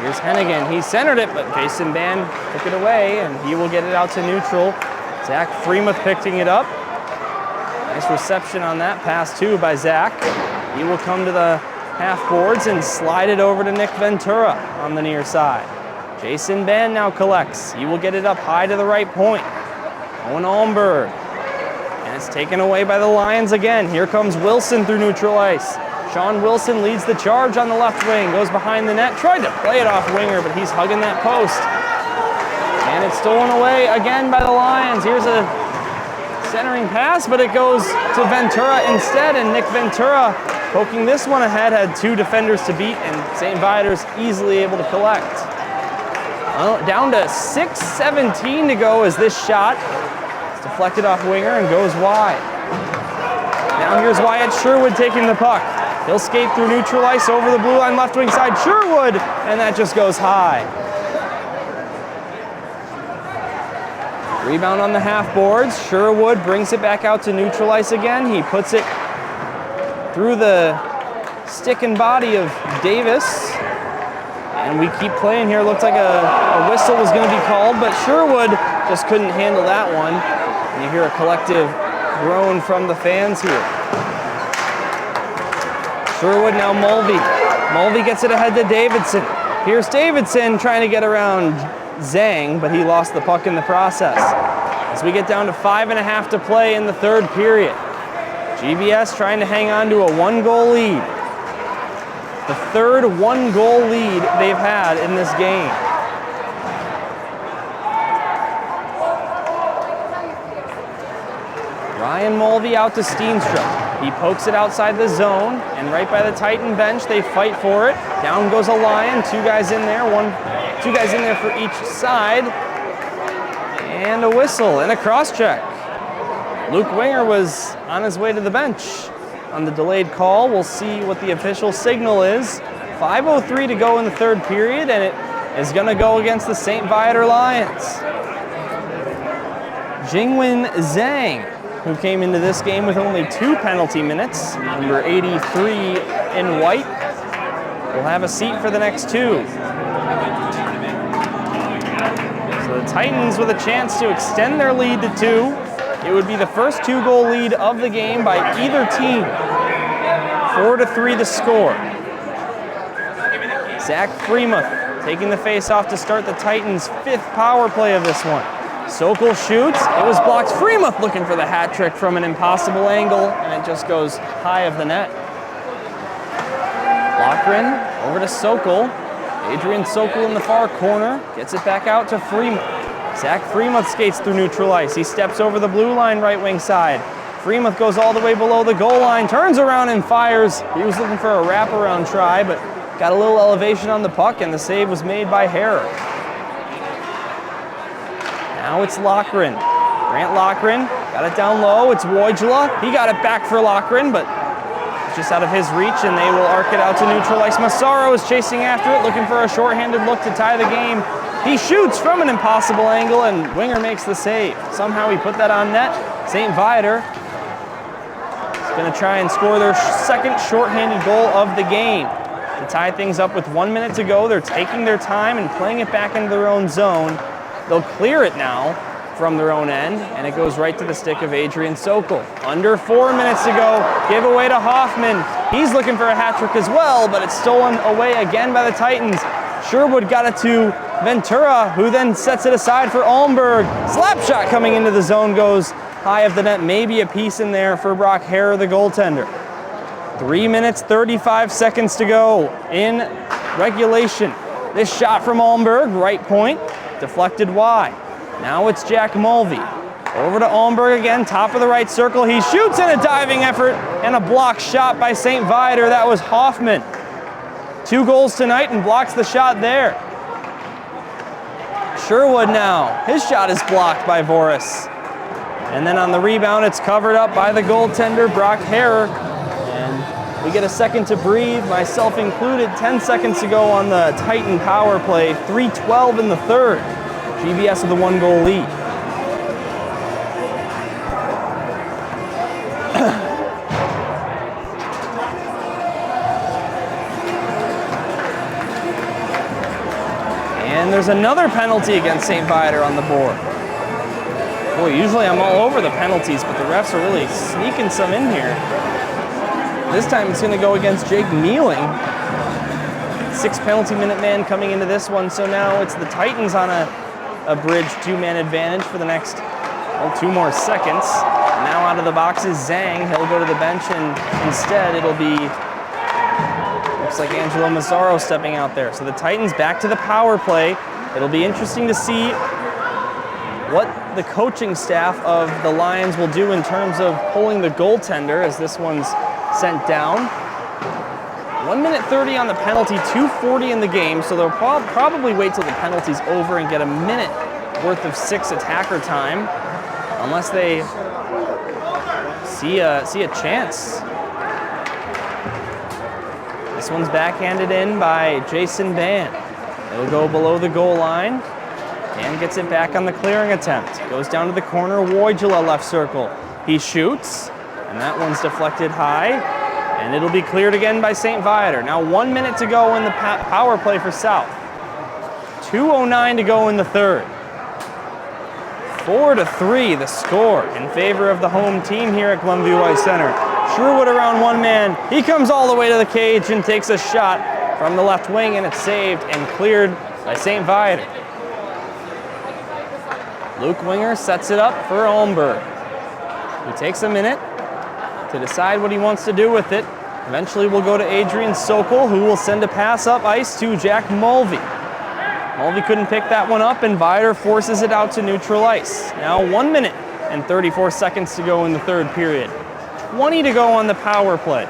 Here's Hennigan. He centered it, but Jason Ban took it away, and he will get it out to neutral. Zach Freemuth picking it up. Nice reception on that pass, too, by Zach. He will come to the half boards and slide it over to Nick Ventura on the near side. Jason Ban now collects. He will get it up high to the right point. Owen Almberg. And it's taken away by the Lions again. Here comes Wilson through neutral ice. Sean Wilson leads the charge on the left wing, goes behind the net, tried to play it off winger, but he's hugging that post. And it's stolen away again by the Lions. Here's a centering pass, but it goes to Ventura instead, and Nick Ventura, poking this one ahead, had 2 defenders to beat, and St. Viator's easily able to collect. Down to 6:17 to go as this shot is deflected off winger and goes wide. Now here's Wyatt Sherwood taking the puck. He'll skate through neutral ice over the blue line left wing side. Sherwood, and that just goes high. Rebound on the half boards. Sherwood brings it back out to neutral ice again. He puts it through the stick and body of Davis. And we keep playing here. Looked like a whistle was going to be called, but Sherwood just couldn't handle that one. And you hear a collective groan from the fans here. Sherwood now Mulvey. Mulvey gets it ahead to Davidson. Here's Davidson trying to get around Zhang, but he lost the puck in the process. As we get down to 5.5 to play in the third period. GBS trying to hang on to a 1-goal lead. The third 1-goal lead they've had in this game. Ryan Mulvey out to Steenstrup. He pokes it outside the zone, and right by the Titan bench, they fight for it. Down goes a Lion, 2 guys in there, 2 guys in there for each side. And a whistle and a cross-check. Luke Winger was on his way to the bench on the delayed call. We'll see what the official signal is. 5:03 to go in the third period, and it is going to go against the St. Viator Lions. Jingwen Zhang, who came into this game with only 2 penalty minutes, number 83 in white, will have a seat for the next 2. So the Titans with a chance to extend their lead to 2. It would be the first 2-goal lead of the game by either team. 4-3 the score. Zach Freemuth taking the face-off to start the Titans' 5th power play of this one. Sokol shoots, it was blocked. Freemuth looking for the hat trick from an impossible angle, and it just goes high of the net. Lochran over to Sokol. Adrian Sokol in the far corner, gets it back out to Freemuth. Zach Freemuth skates through neutral ice. He steps over the blue line right wing side. Freemuth goes all the way below the goal line, turns around and fires. He was looking for a wraparound try, but got a little elevation on the puck, and the save was made by Herrick. Now it's Lochran. Grant Lochran got it down low. It's Wojla. He got it back for Lochran, but it's just out of his reach, and they will arc it out to neutral ice. Massaro is chasing after it, looking for a shorthanded look to tie the game. He shoots from an impossible angle, and Winger makes the save. Somehow he put that on net. St. Viator is going to try and score their second shorthanded goal of the game. To tie things up with 1 minute to go, they're taking their time and playing it back into their own zone. They'll clear it now from their own end, and it goes right to the stick of Adrian Sokol. Under 4 minutes to go, give away to Hoffman. He's looking for a hat trick as well, but it's stolen away again by the Titans. Sherwood got it to Ventura, who then sets it aside for Almberg. Slap shot coming into the zone goes high of the net, maybe a piece in there for Brock Harrer, the goaltender. 3 minutes, 35 seconds to go in regulation. This shot from Almberg, right point, deflected wide. Now it's Jack Mulvey. Over to Almberg again, top of the right circle. He shoots in a diving effort and a blocked shot by St. Viator. That was Hoffman. 2 goals tonight and blocks the shot there. Sherwood now, his shot is blocked by Voris. And then on the rebound, it's covered up by the goaltender, Brock Harrer. And we get a second to breathe, myself included. 10 seconds to go on the Titan power play. 3:12 in the third. GBS with a 1-goal lead. And there's another penalty against St. Viator on the board. Boy, usually I'm all over the penalties, but the refs are really sneaking some in here. This time it's going to go against Jake Mealing. 6 penalty minute man coming into this one, so now it's the Titans on a bridge 2-man advantage for the next 2 more seconds. Now out of the box is Zhang. He'll go to the bench, and instead it'll be, looks like Angelo Mazzaro stepping out there. So the Titans back to the power play. It'll be interesting to see what the coaching staff of the Lions will do in terms of pulling the goaltender as this one's sent down. 1 minute 30 on the penalty, 2:40 in the game, so they'll probably wait till the penalty's over and get a minute worth of 6 attacker time, unless they see a chance. This one's backhanded in by Jason Ban. It'll go below the goal line. Dan gets it back on the clearing attempt. Goes down to the corner, Wojula left circle. He shoots, and that one's deflected high, and it'll be cleared again by St. Viator. Now 1 minute to go in the power play for South. 2:09 to go in the third. 4-3 the score in favor of the home team here at Glenview Ice Center. Sherwood around 1 man. He comes all the way to the cage and takes a shot from the left wing, and it's saved and cleared by St. Viator. Luke Winger sets it up for Almberg. He takes a minute to decide what he wants to do with it. Eventually we'll go to Adrian Sokol, who will send a pass up ice to Jack Mulvey. Mulvey couldn't pick that one up, and Viator forces it out to neutral ice. Now 1 minute and 34 seconds to go in the third period. 20 to go on the power play.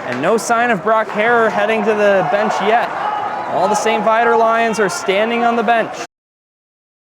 And no sign of Brock Harrer heading to the bench yet. All the St. Viator Lions are standing on the bench.